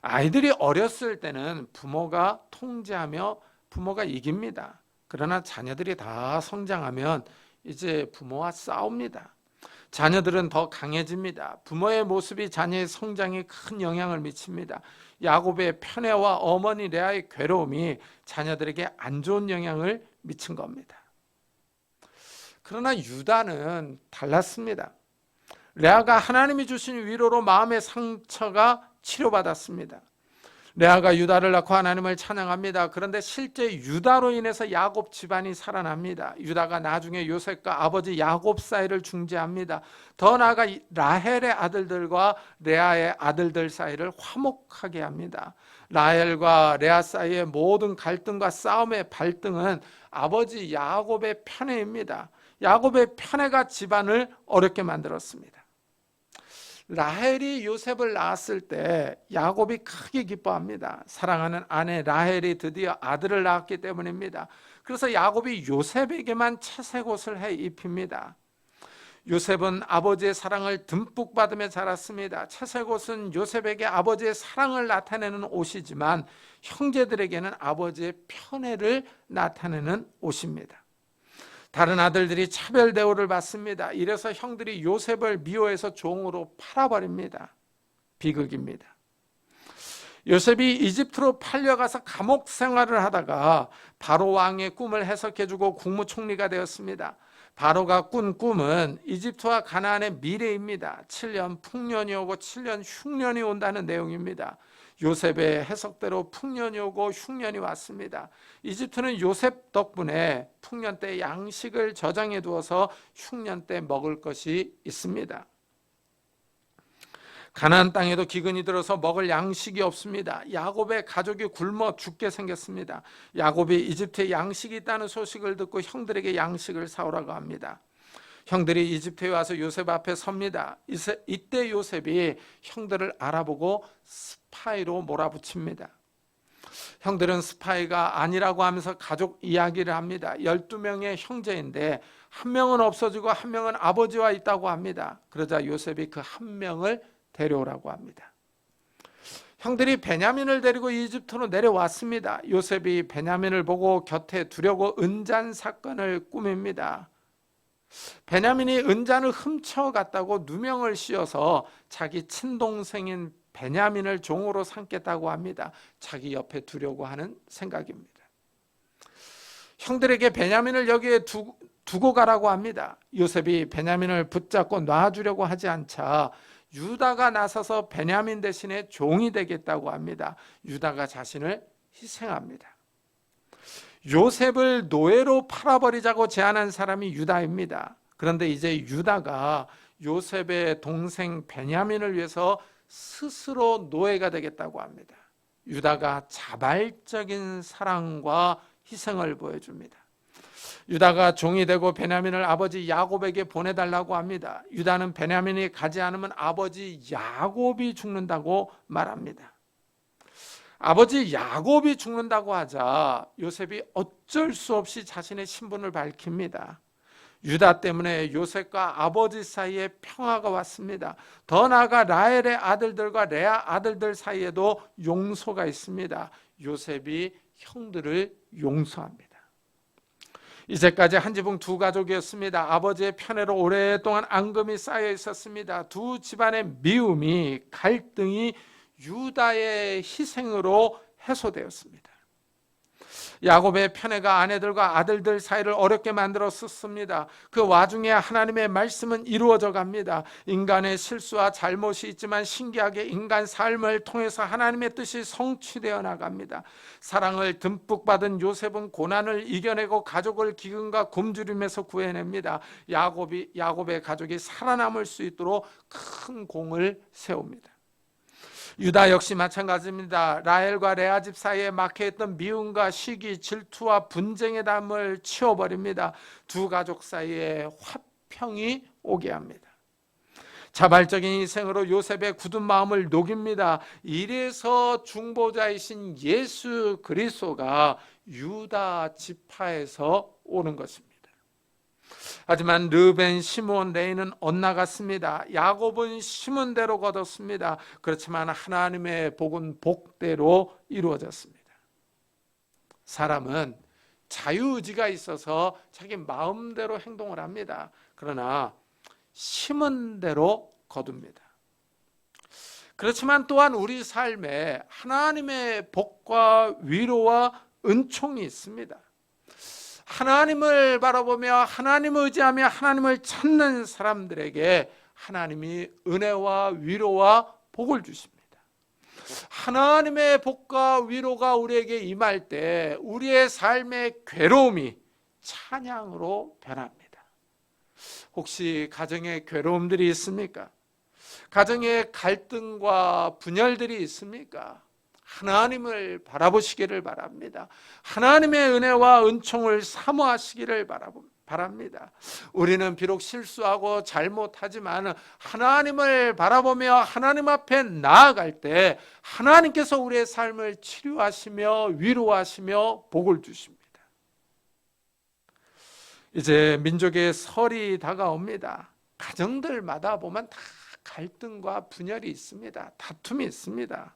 아이들이 어렸을 때는 부모가 통제하며 부모가 이깁니다. 그러나 자녀들이 다 성장하면 이제 부모와 싸웁니다. 자녀들은 더 강해집니다. 부모의 모습이 자녀의 성장에 큰 영향을 미칩니다. 야곱의 편애와 어머니 레아의 괴로움이 자녀들에게 안 좋은 영향을 미친 겁니다. 그러나 유다는 달랐습니다. 레아가 하나님이 주신 위로로 마음의 상처가 치료받았습니다. 레아가 유다를 낳고 하나님을 찬양합니다. 그런데 실제 유다로 인해서 야곱 집안이 살아납니다. 유다가 나중에 요셉과 아버지 야곱 사이를 중재합니다. 더 나아가 라헬의 아들들과 레아의 아들들 사이를 화목하게 합니다. 라헬과 레아 사이의 모든 갈등과 싸움의 발등은 아버지 야곱의 편애입니다. 야곱의 편애가 집안을 어렵게 만들었습니다. 라헬이 요셉을 낳았을 때 야곱이 크게 기뻐합니다. 사랑하는 아내 라헬이 드디어 아들을 낳았기 때문입니다. 그래서 야곱이 요셉에게만 채색 옷을 해 입힙니다. 요셉은 아버지의 사랑을 듬뿍 받으며 자랐습니다. 채색 옷은 요셉에게 아버지의 사랑을 나타내는 옷이지만 형제들에게는 아버지의 편애를 나타내는 옷입니다. 다른 아들들이 차별 대우를 받습니다. 이래서 형들이 요셉을 미워해서 종으로 팔아버립니다. 비극입니다. 요셉이 이집트로 팔려가서 감옥 생활을 하다가 바로 왕의 꿈을 해석해주고 국무총리가 되었습니다. 바로가 꾼 꿈은 이집트와 가나안의 미래입니다. 7년 풍년이 오고 7년 흉년이 온다는 내용입니다. 요셉의 해석대로 풍년이 오고 흉년이 왔습니다. 이집트는 요셉 덕분에 풍년 때 양식을 저장해 두어서 흉년 때 먹을 것이 있습니다. 가나안 땅에도 기근이 들어서 먹을 양식이 없습니다. 야곱의 가족이 굶어 죽게 생겼습니다. 야곱이 이집트에 양식이 있다는 소식을 듣고 형들에게 양식을 사오라고 합니다. 형들이 이집트에 와서 요셉 앞에 섭니다. 이때 요셉이 형들을 알아보고 스파이로 몰아붙입니다. 형들은 스파이가 아니라고 하면서 가족 이야기를 합니다. 12명의 형제인데 한 명은 없어지고 한 명은 아버지와 있다고 합니다. 그러자 요셉이 그 한 명을 데려오라고 합니다. 형들이 베냐민을 데리고 이집트로 내려왔습니다. 요셉이 베냐민을 보고 곁에 두려고 은잔 사건을 꾸밉니다. 베냐민이 은잔을 훔쳐갔다고 누명을 씌워서 자기 친동생인 베냐민을 종으로 삼겠다고 합니다. 자기 옆에 두려고 하는 생각입니다. 형들에게 베냐민을 여기에 두고 가라고 합니다. 요셉이 베냐민을 붙잡고 놔주려고 하지 않자 유다가 나서서 베냐민 대신에 종이 되겠다고 합니다. 유다가 자신을 희생합니다. 요셉을 노예로 팔아버리자고 제안한 사람이 유다입니다. 그런데 이제 유다가 요셉의 동생 베냐민을 위해서 스스로 노예가 되겠다고 합니다. 유다가 자발적인 사랑과 희생을 보여줍니다. 유다가 종이 되고 베냐민을 아버지 야곱에게 보내달라고 합니다. 유다는 베냐민이 가지 않으면 아버지 야곱이 죽는다고 말합니다. 아버지 야곱이 죽는다고 하자 요셉이 어쩔 수 없이 자신의 신분을 밝힙니다. 유다 때문에 요셉과 아버지 사이에 평화가 왔습니다. 더 나아가 라헬의 아들들과 레아 아들들 사이에도 용서가 있습니다. 요셉이 형들을 용서합니다. 이제까지 한 지붕 두 가족이었습니다. 아버지의 편애로 오랫동안 앙금이 쌓여 있었습니다. 두 집안의 미움이, 갈등이 유다의 희생으로 해소되었습니다. 야곱의 편애가 아내들과 아들들 사이를 어렵게 만들었습니다. 그 와중에 하나님의 말씀은 이루어져 갑니다. 인간의 실수와 잘못이 있지만 신기하게 인간 삶을 통해서 하나님의 뜻이 성취되어 나갑니다. 사랑을 듬뿍 받은 요셉은 고난을 이겨내고 가족을 기근과 굶주림에서 구해냅니다. 야곱의 가족이 살아남을 수 있도록 큰 공을 세웁니다. 유다 역시 마찬가지입니다. 라헬과 레아 집 사이에 막혀있던 미움과 시기, 질투와 분쟁의 담을 치워버립니다. 두 가족 사이에 화평이 오게 합니다. 자발적인 희생으로 요셉의 굳은 마음을 녹입니다. 이래서 중보자이신 예수 그리스도가 유다 지파에서 오는 것입니다. 하지만 르벤, 시몬, 레위는 엇나갔습니다. 야곱은 심은 대로 거뒀습니다. 그렇지만 하나님의 복은 복대로 이루어졌습니다. 사람은 자유의지가 있어서 자기 마음대로 행동을 합니다. 그러나 심은 대로 거둡니다. 그렇지만 또한 우리 삶에 하나님의 복과 위로와 은총이 있습니다. 하나님을 바라보며 하나님을 의지하며 하나님을 찾는 사람들에게 하나님이 은혜와 위로와 복을 주십니다. 하나님의 복과 위로가 우리에게 임할 때 우리의 삶의 괴로움이 찬양으로 변합니다. 혹시 가정에 괴로움들이 있습니까? 가정에 갈등과 분열들이 있습니까? 하나님을 바라보시기를 바랍니다. 하나님의 은혜와 은총을 사모하시기를 바랍니다. 우리는 비록 실수하고 잘못하지만 하나님을 바라보며 하나님 앞에 나아갈 때 하나님께서 우리의 삶을 치료하시며 위로하시며 복을 주십니다. 이제 민족의 설이 다가옵니다. 가정들마다 보면 다 갈등과 분열이 있습니다. 다툼이 있습니다.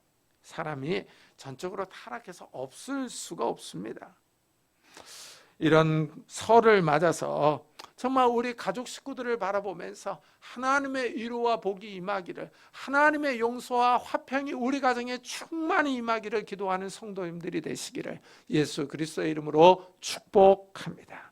사람이 전적으로 타락해서 없을 수가 없습니다. 이런 설을 맞아서 정말 우리 가족 식구들을 바라보면서 하나님의 위로와 복이 임하기를, 하나님의 용서와 화평이 우리 가정에 충만히 임하기를 기도하는 성도님들이 되시기를 예수 그리스도의 이름으로 축복합니다.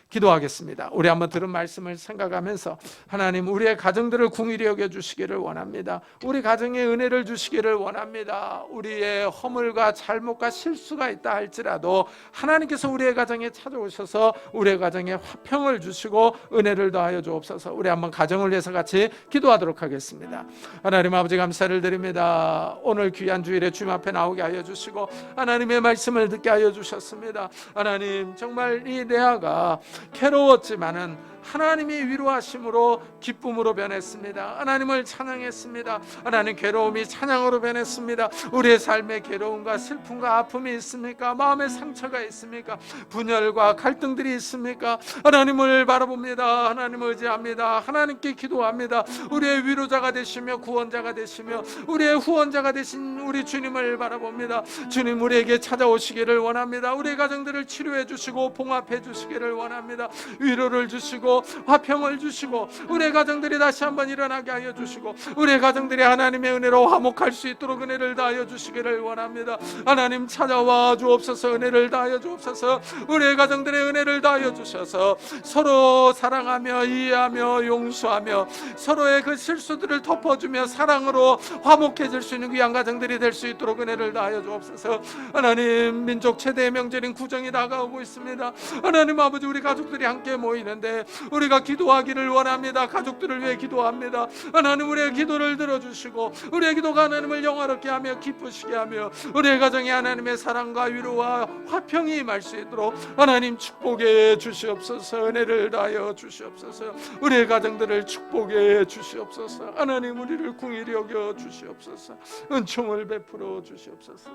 기도하겠습니다. 우리 한번 들은 말씀을 생각하면서 하나님 우리의 가정들을 긍휼히 여겨주시기를 원합니다. 우리 가정에 은혜를 주시기를 원합니다. 우리의 허물과 잘못과 실수가 있다 할지라도 하나님께서 우리의 가정에 찾아오셔서 우리의 가정에 화평을 주시고 은혜를 더하여 주옵소서. 우리 한번 가정을 위해서 같이 기도하도록 하겠습니다. 하나님 아버지 감사를 드립니다. 오늘 귀한 주일에 주님 앞에 나오게 하여 주시고 하나님의 말씀을 듣게 하여 주셨습니다. 하나님 정말 이 레아가 괴로웠지만은 하나님이 위로하심으로 기쁨으로 변했습니다. 하나님을 찬양했습니다. 하나님 괴로움이 찬양으로 변했습니다. 우리의 삶에 괴로움과 슬픔과 아픔이 있습니까? 마음의 상처가 있습니까? 분열과 갈등들이 있습니까? 하나님을 바라봅니다. 하나님을 의지합니다. 하나님께 기도합니다. 우리의 위로자가 되시며 구원자가 되시며 우리의 후원자가 되신 우리 주님을 바라봅니다. 주님 우리에게 찾아오시기를 원합니다. 우리의 가정들을 치료해 주시고 봉합해 주시기를 원합니다. 위로를 주시고 화평을 주시고 우리의 가정들이 다시 한번 일어나게 하여 주시고 우리의 가정들이 하나님의 은혜로 화목할 수 있도록 은혜를 다하여 주시기를 원합니다. 하나님 찾아와 주옵소서. 은혜를 다하여 주옵소서. 우리의 가정들의 은혜를 다하여 주셔서 서로 사랑하며 이해하며 용서하며 서로의 그 실수들을 덮어주며 사랑으로 화목해질 수 있는 귀한 가정들이 될 수 있도록 은혜를 다하여 주옵소서. 하나님 민족 최대의 명절인 구정이 다가오고 있습니다. 하나님 아버지 우리 가족들이 함께 모이는데 우리가 기도하기를 원합니다. 가족들을 위해 기도합니다. 하나님 우리의 기도를 들어주시고 우리의 기도가 하나님을 영화롭게 하며 기쁘시게 하며 우리의 가정에 하나님의 사랑과 위로와 화평이 임할 수 있도록 하나님 축복해 주시옵소서. 은혜를 다하여 주시옵소서. 우리의 가정들을 축복해 주시옵소서. 하나님 우리를 긍휼히 여겨 주시옵소서. 은총을 베풀어 주시옵소서.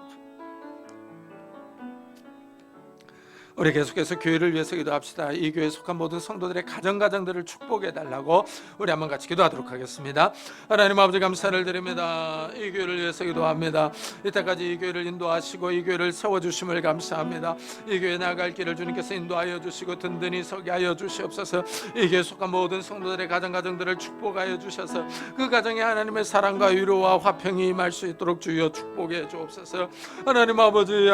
우리 계속해서 교회를 위해서 기도합시다. 이 교회에 속한 모든 성도들의 가정들을 축복해 달라고 우리 한번 같이 기도하도록 하겠습니다. 하나님 아버지 감사를 드립니다. 이 교회를 위해서 기도합니다. 이때까지 이 교회를 인도하시고 이 교회를 세워주심을 감사합니다. 이 교회 나아갈 길을 주님께서 인도하여 주시고 든든히 서게 하여 주시옵소서. 이 교회에 속한 모든 성도들의 가정들을 축복하여 주셔서 그 가정에 하나님의 사랑과 위로와 화평이 임할 수 있도록 주여 축복해 주옵소서. 하나님 아버지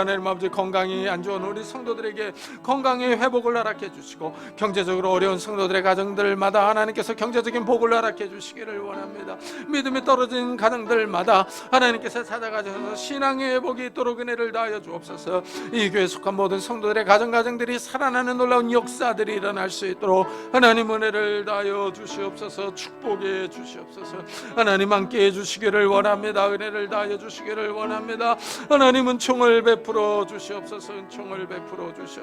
건강이 안 좋은 우리 성도들에게 건강의 회복을 허락해 주시고 경제적으로 어려운 성도들의 가정들마다 하나님께서 경제적인 복을 허락해 주시기를 원합니다. 믿음이 떨어진 가정들마다 하나님께서 찾아가셔서 신앙의 회복이 있도록 은혜를 다하여 주옵소서. 이 교회에 속한 모든 성도들의 가정들이 살아나는 놀라운 역사들이 일어날 수 있도록 하나님 은혜를 다하여 주시옵소서. 축복해 주시옵소서. 하나님 함께 해주시기를 원합니다. 은혜를 다하여 주시기를 원합니다. 하나님은 은총을 베풀어 주시옵소서. 은총을 베풀어 주시옵소서.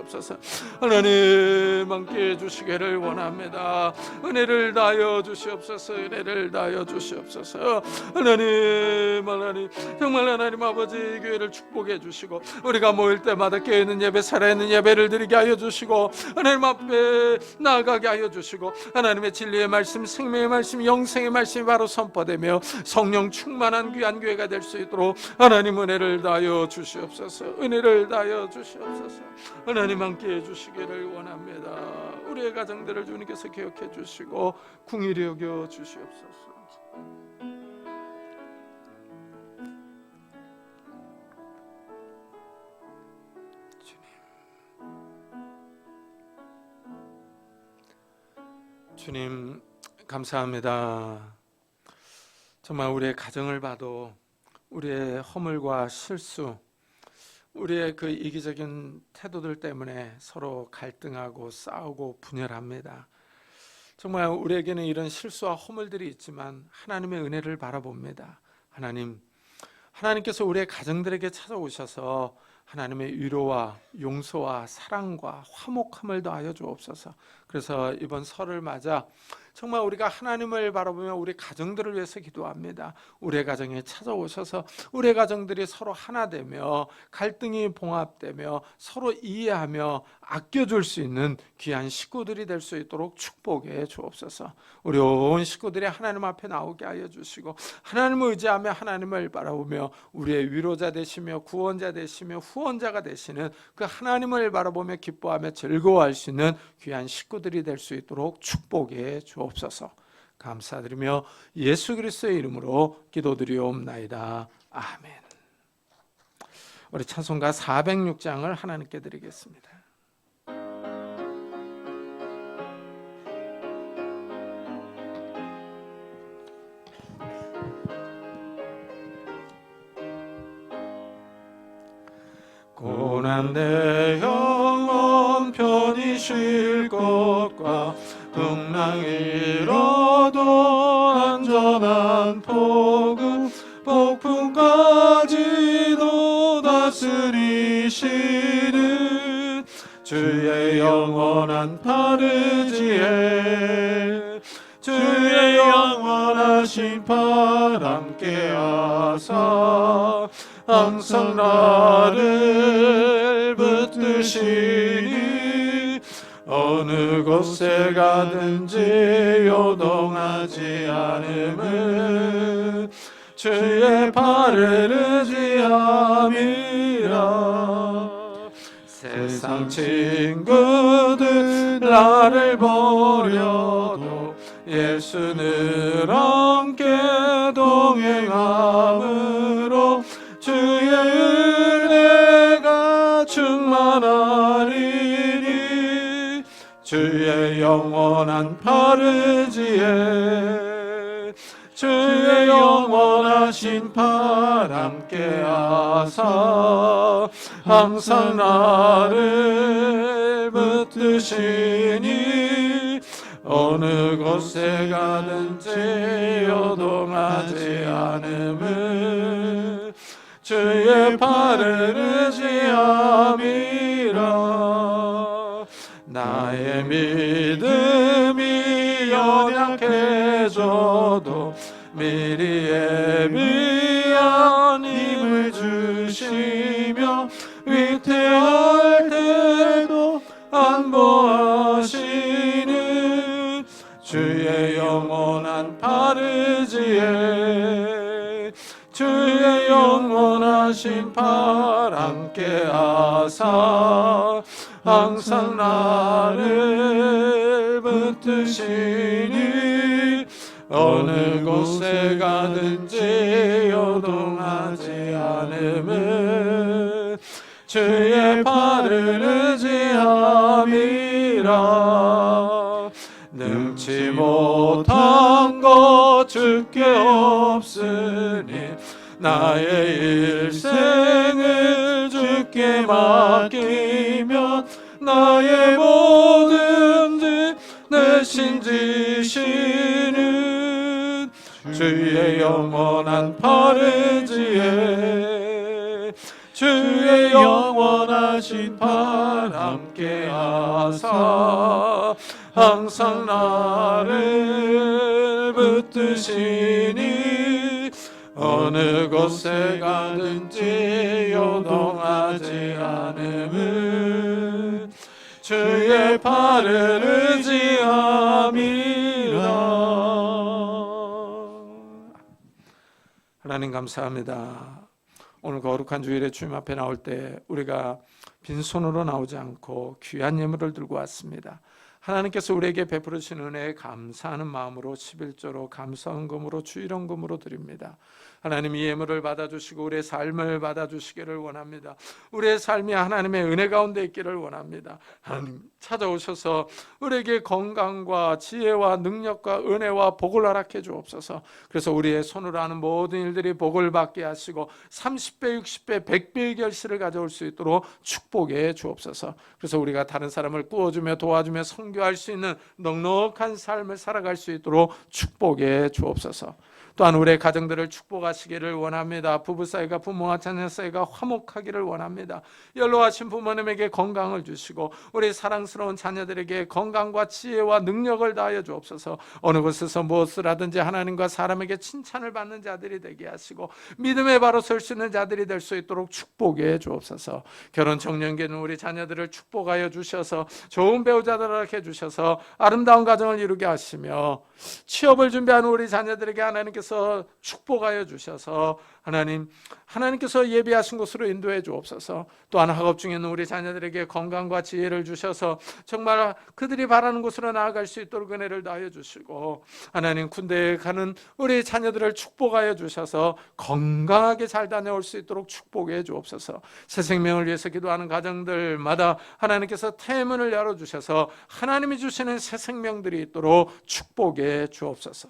하나님 함께 해주시기를 원합니다. 은혜를 다하여 주시옵소서. 은혜를 다하여 주시옵소서. 하나님 정말 하나님 아버지 교회를 축복해 주시고 우리가 모일 때마다 깨어있는 예배 살아있는 예배를 드리게 하여 주시고 하나님 앞에 나아가게 하여 주시고 하나님의 진리의 말씀 생명의 말씀 영생의 말씀이 바로 선포되며 성령 충만한 귀한 교회가 될 수 있도록 하나님 은혜를 다하여 주시옵소서. 은혜를 다하여 주시옵소서. 하나님 함께 해주시기를 원합니다. 우리의 가정들을 주님께서 기억해 주시고 긍휼히 여겨 주시옵소서. 주님 감사합니다. 정말 우리의 가정을 봐도 우리의 허물과 실수, 우리의 그 이기적인 태도들 때문에 서로 갈등하고 싸우고 분열합니다. 정말 우리에게는 이런 실수와 허물들이 있지만 하나님의 은혜를 바라봅니다. 하나님께서 우리의 가정들에게 찾아오셔서 하나님의 위로와 용서와 사랑과 화목함을 더하여 주옵소서. 그래서 이번 설을 맞아 정말 우리가 하나님을 바라보며 우리 가정들을 위해서 기도합니다. 우리의 가정에 찾아오셔서 우리의 가정들이 서로 하나 되며 갈등이 봉합되며 서로 이해하며 아껴줄 수 있는 귀한 식구들이 될 수 있도록 축복해 주옵소서. 우리 온 식구들이 하나님 앞에 나오게 하여 주시고 하나님을 의지하며 하나님을 바라보며 우리의 위로자 되시며 구원자 되시며 후원자가 되시는 그 하나님을 바라보며 기뻐하며 즐거워할 수 있는 귀한 식구들이 될 수 있도록 축복해 주옵소서. 감사드리며 예수 그리스도의 이름으로 기도드리옵나이다. 아멘. 우리 찬송가 406장을 하나님께 드리겠습니다. 고난내 영혼 편히 쉴 곳과 풍랑 잃어도 안전한 포구 폭풍까지도 다스리시는 주의 영원한 파르지에 주의 영원하신 팔 함께 하사 항상 나를 붙드시니 어느 곳에 가든지 요동하지 않음은 주의 팔을 의지함이라. 세상 친구들 나를 버려도 예수는 함께 동행함으로 주의 은혜가 충만하리니 주의 영원한 파르지에 주의 영원하신 팔 함께 하사 항상 나를 붙드시니 어느 곳에 가든지 요동하지 않음은 주의 팔을 의지함이라. 나의 믿음이 연약해져도 미리 예비한 힘을 주시며 위태할 때도 안보하시는 주의 영원한 팔의지에 주의 영원하신 팔 함께 하사 항상 나를 붙드시니 어느 곳에 가든지 요동하지 않음은 주의 팔을 의지함이라. 능치 못한 것 주께 없으니 나의 일생을 주께 맡기면 나의 모든 죄 대신 지시는 주의 영원한 팔의지에 주의 영원하신 팔 함께 하사 항상 나를 붙드시니 어느 곳에 가든지 요동하지 않음은 주의 팔을 의지함이라. 하나님 감사합니다. 오늘 거룩한 주일에 주님 앞에 나올 때 우리가 빈손으로 나오지 않고 귀한 예물을 들고 왔습니다. 하나님께서 우리에게 베풀으신 은혜에 감사하는 마음으로 11조로 감사헌금으로 주일헌금으로 드립니다. 하나님 이 예물을 받아주시고 우리의 삶을 받아주시기를 원합니다. 우리의 삶이 하나님의 은혜 가운데 있기를 원합니다. 하나님 찾아오셔서 우리에게 건강과 지혜와 능력과 은혜와 복을 허락해 주옵소서. 그래서 우리의 손으로 하는 모든 일들이 복을 받게 하시고 30배, 60배, 100배의 결실을 가져올 수 있도록 축복해 주옵소서. 그래서 우리가 다른 사람을 꾸어주며 도와주며 선교할 수 있는 넉넉한 삶을 살아갈 수 있도록 축복해 주옵소서. 또한 우리의 가정들을 축복하시기를 원합니다. 부부 사이가 부모와 자녀 사이가 화목하기를 원합니다. 연로하신 부모님에게 건강을 주시고 우리 사랑스러운 자녀들에게 건강과 지혜와 능력을 다하여 주옵소서. 어느 곳에서 무엇을 하든지 하나님과 사람에게 칭찬을 받는 자들이 되게 하시고 믿음에 바로 설 수 있는 자들이 될 수 있도록 축복해 주옵소서. 결혼 청년기는 우리 자녀들을 축복하여 주셔서 좋은 배우자들을 해 주셔서 아름다운 가정을 이루게 하시며 취업을 준비하는 우리 자녀들에게 하나님께서 축복하여 주셔서 하나님께서 예비하신 곳으로 인도해 주옵소서. 또한 학업 중에 있는 우리 자녀들에게 건강과 지혜를 주셔서 정말 그들이 바라는 곳으로 나아갈 수 있도록 은혜를 다하여 주시고 하나님 군대에 가는 우리 자녀들을 축복하여 주셔서 건강하게 잘 다녀올 수 있도록 축복해 주옵소서. 새 생명을 위해서 기도하는 가정들마다 하나님께서 태문을 열어주셔서 하나님이 주시는 새 생명들이 있도록 축복해 주옵소서.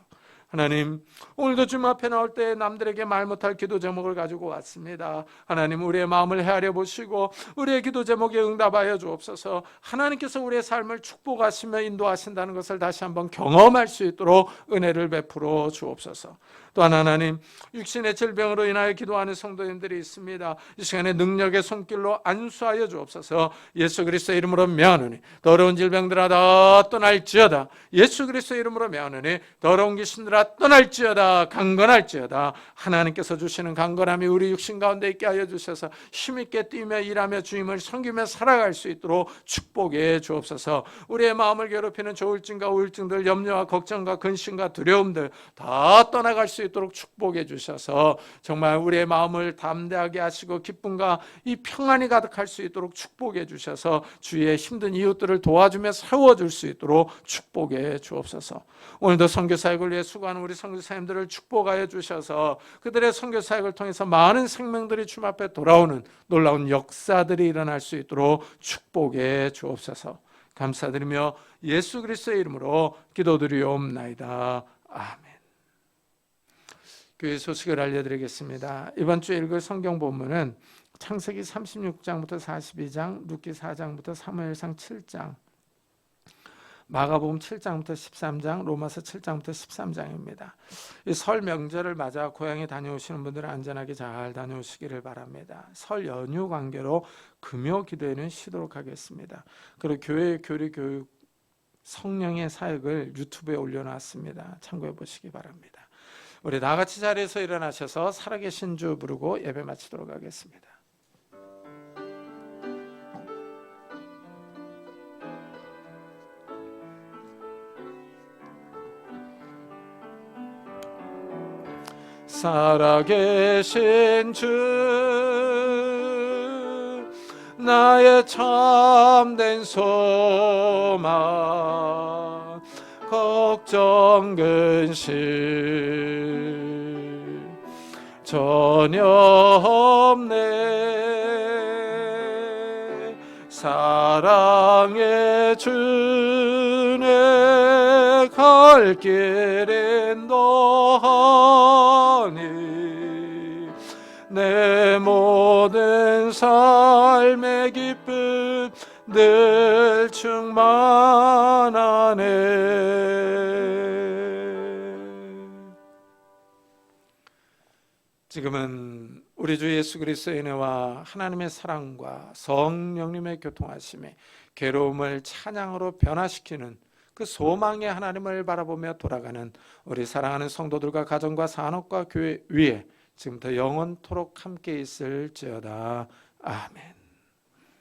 하나님 오늘도 주님 앞에 나올 때 남들에게 말 못할 기도 제목을 가지고 왔습니다. 하나님 우리의 마음을 헤아려 보시고 우리의 기도 제목에 응답하여 주옵소서. 하나님께서 우리의 삶을 축복하시며 인도하신다는 것을 다시 한번 경험할 수 있도록 은혜를 베풀어 주옵소서. 또한 하나님 육신의 질병으로 인하여 기도하는 성도님들이 있습니다. 이 시간에 능력의 손길로 안수하여 주옵소서. 예수 그리스도의 이름으로 명하노니 더러운 질병들아 다 떠날지어다. 예수 그리스도의 이름으로 명하노니 더러운 귀신들아 떠날지어다. 강건할지어다. 하나님께서 주시는 강건함이 우리 육신 가운데 있게 하여 주셔서 힘있게 뛰며 일하며 주님을 섬기며 살아갈 수 있도록 축복해 주옵소서. 우리의 마음을 괴롭히는 조울증과 우울증들, 염려와 걱정과 근심과 두려움들 다 떠나갈 수 있도록 축복해 주셔서 정말 우리의 마음을 담대하게 하시고 기쁨과 이 평안이 가득할 수 있도록 축복해 주셔서 주위의 힘든 이웃들을 도와주며 세워줄 수 있도록 축복해 주옵소서. 오늘도 선교사역을 위해 수고하는 우리 선교사님들을 축복하여 주셔서 그들의 선교사역을 통해서 많은 생명들이 주님 앞에 돌아오는 놀라운 역사들이 일어날 수 있도록 축복해 주옵소서. 감사드리며 예수 그리스도의 이름으로 기도드리옵나이다. 아멘. 교회 소식을 알려드리겠습니다. 이번 주에 읽을 성경 본문은 창세기 36장부터 42장, 룻기 4장부터 사무엘상 7장, 마가복음 7장부터 13장, 로마서 7장부터 13장입니다. 이 설 명절을 맞아 고향에 다녀오시는 분들은 안전하게 잘 다녀오시기를 바랍니다. 설 연휴 관계로 금요 기도회는 쉬도록 하겠습니다. 그리고 교회 교리 교육 성령의 사역을 유튜브에 올려놨습니다. 참고해 보시기 바랍니다. 우리 다 같이 자리에서 일어나셔서 살아계신 주 부르고 예배 마치도록 하겠습니다. 살아계신 주 나의 참된 소망 걱정 근심 전혀 없네. 사랑의 주내 갈 길인 너하니 내 모든 삶의 기쁨 늘 충만하네. 지금은 우리 주 예수 그리스도의 은혜와 하나님의 사랑과 성령님의 교통하심에 괴로움을 찬양으로 변화시키는 그 소망의 하나님을 바라보며 돌아가는 우리 사랑하는 성도들과 가정과 산업과 교회 위에 지금부터 영원토록 함께 있을지어다. 아멘.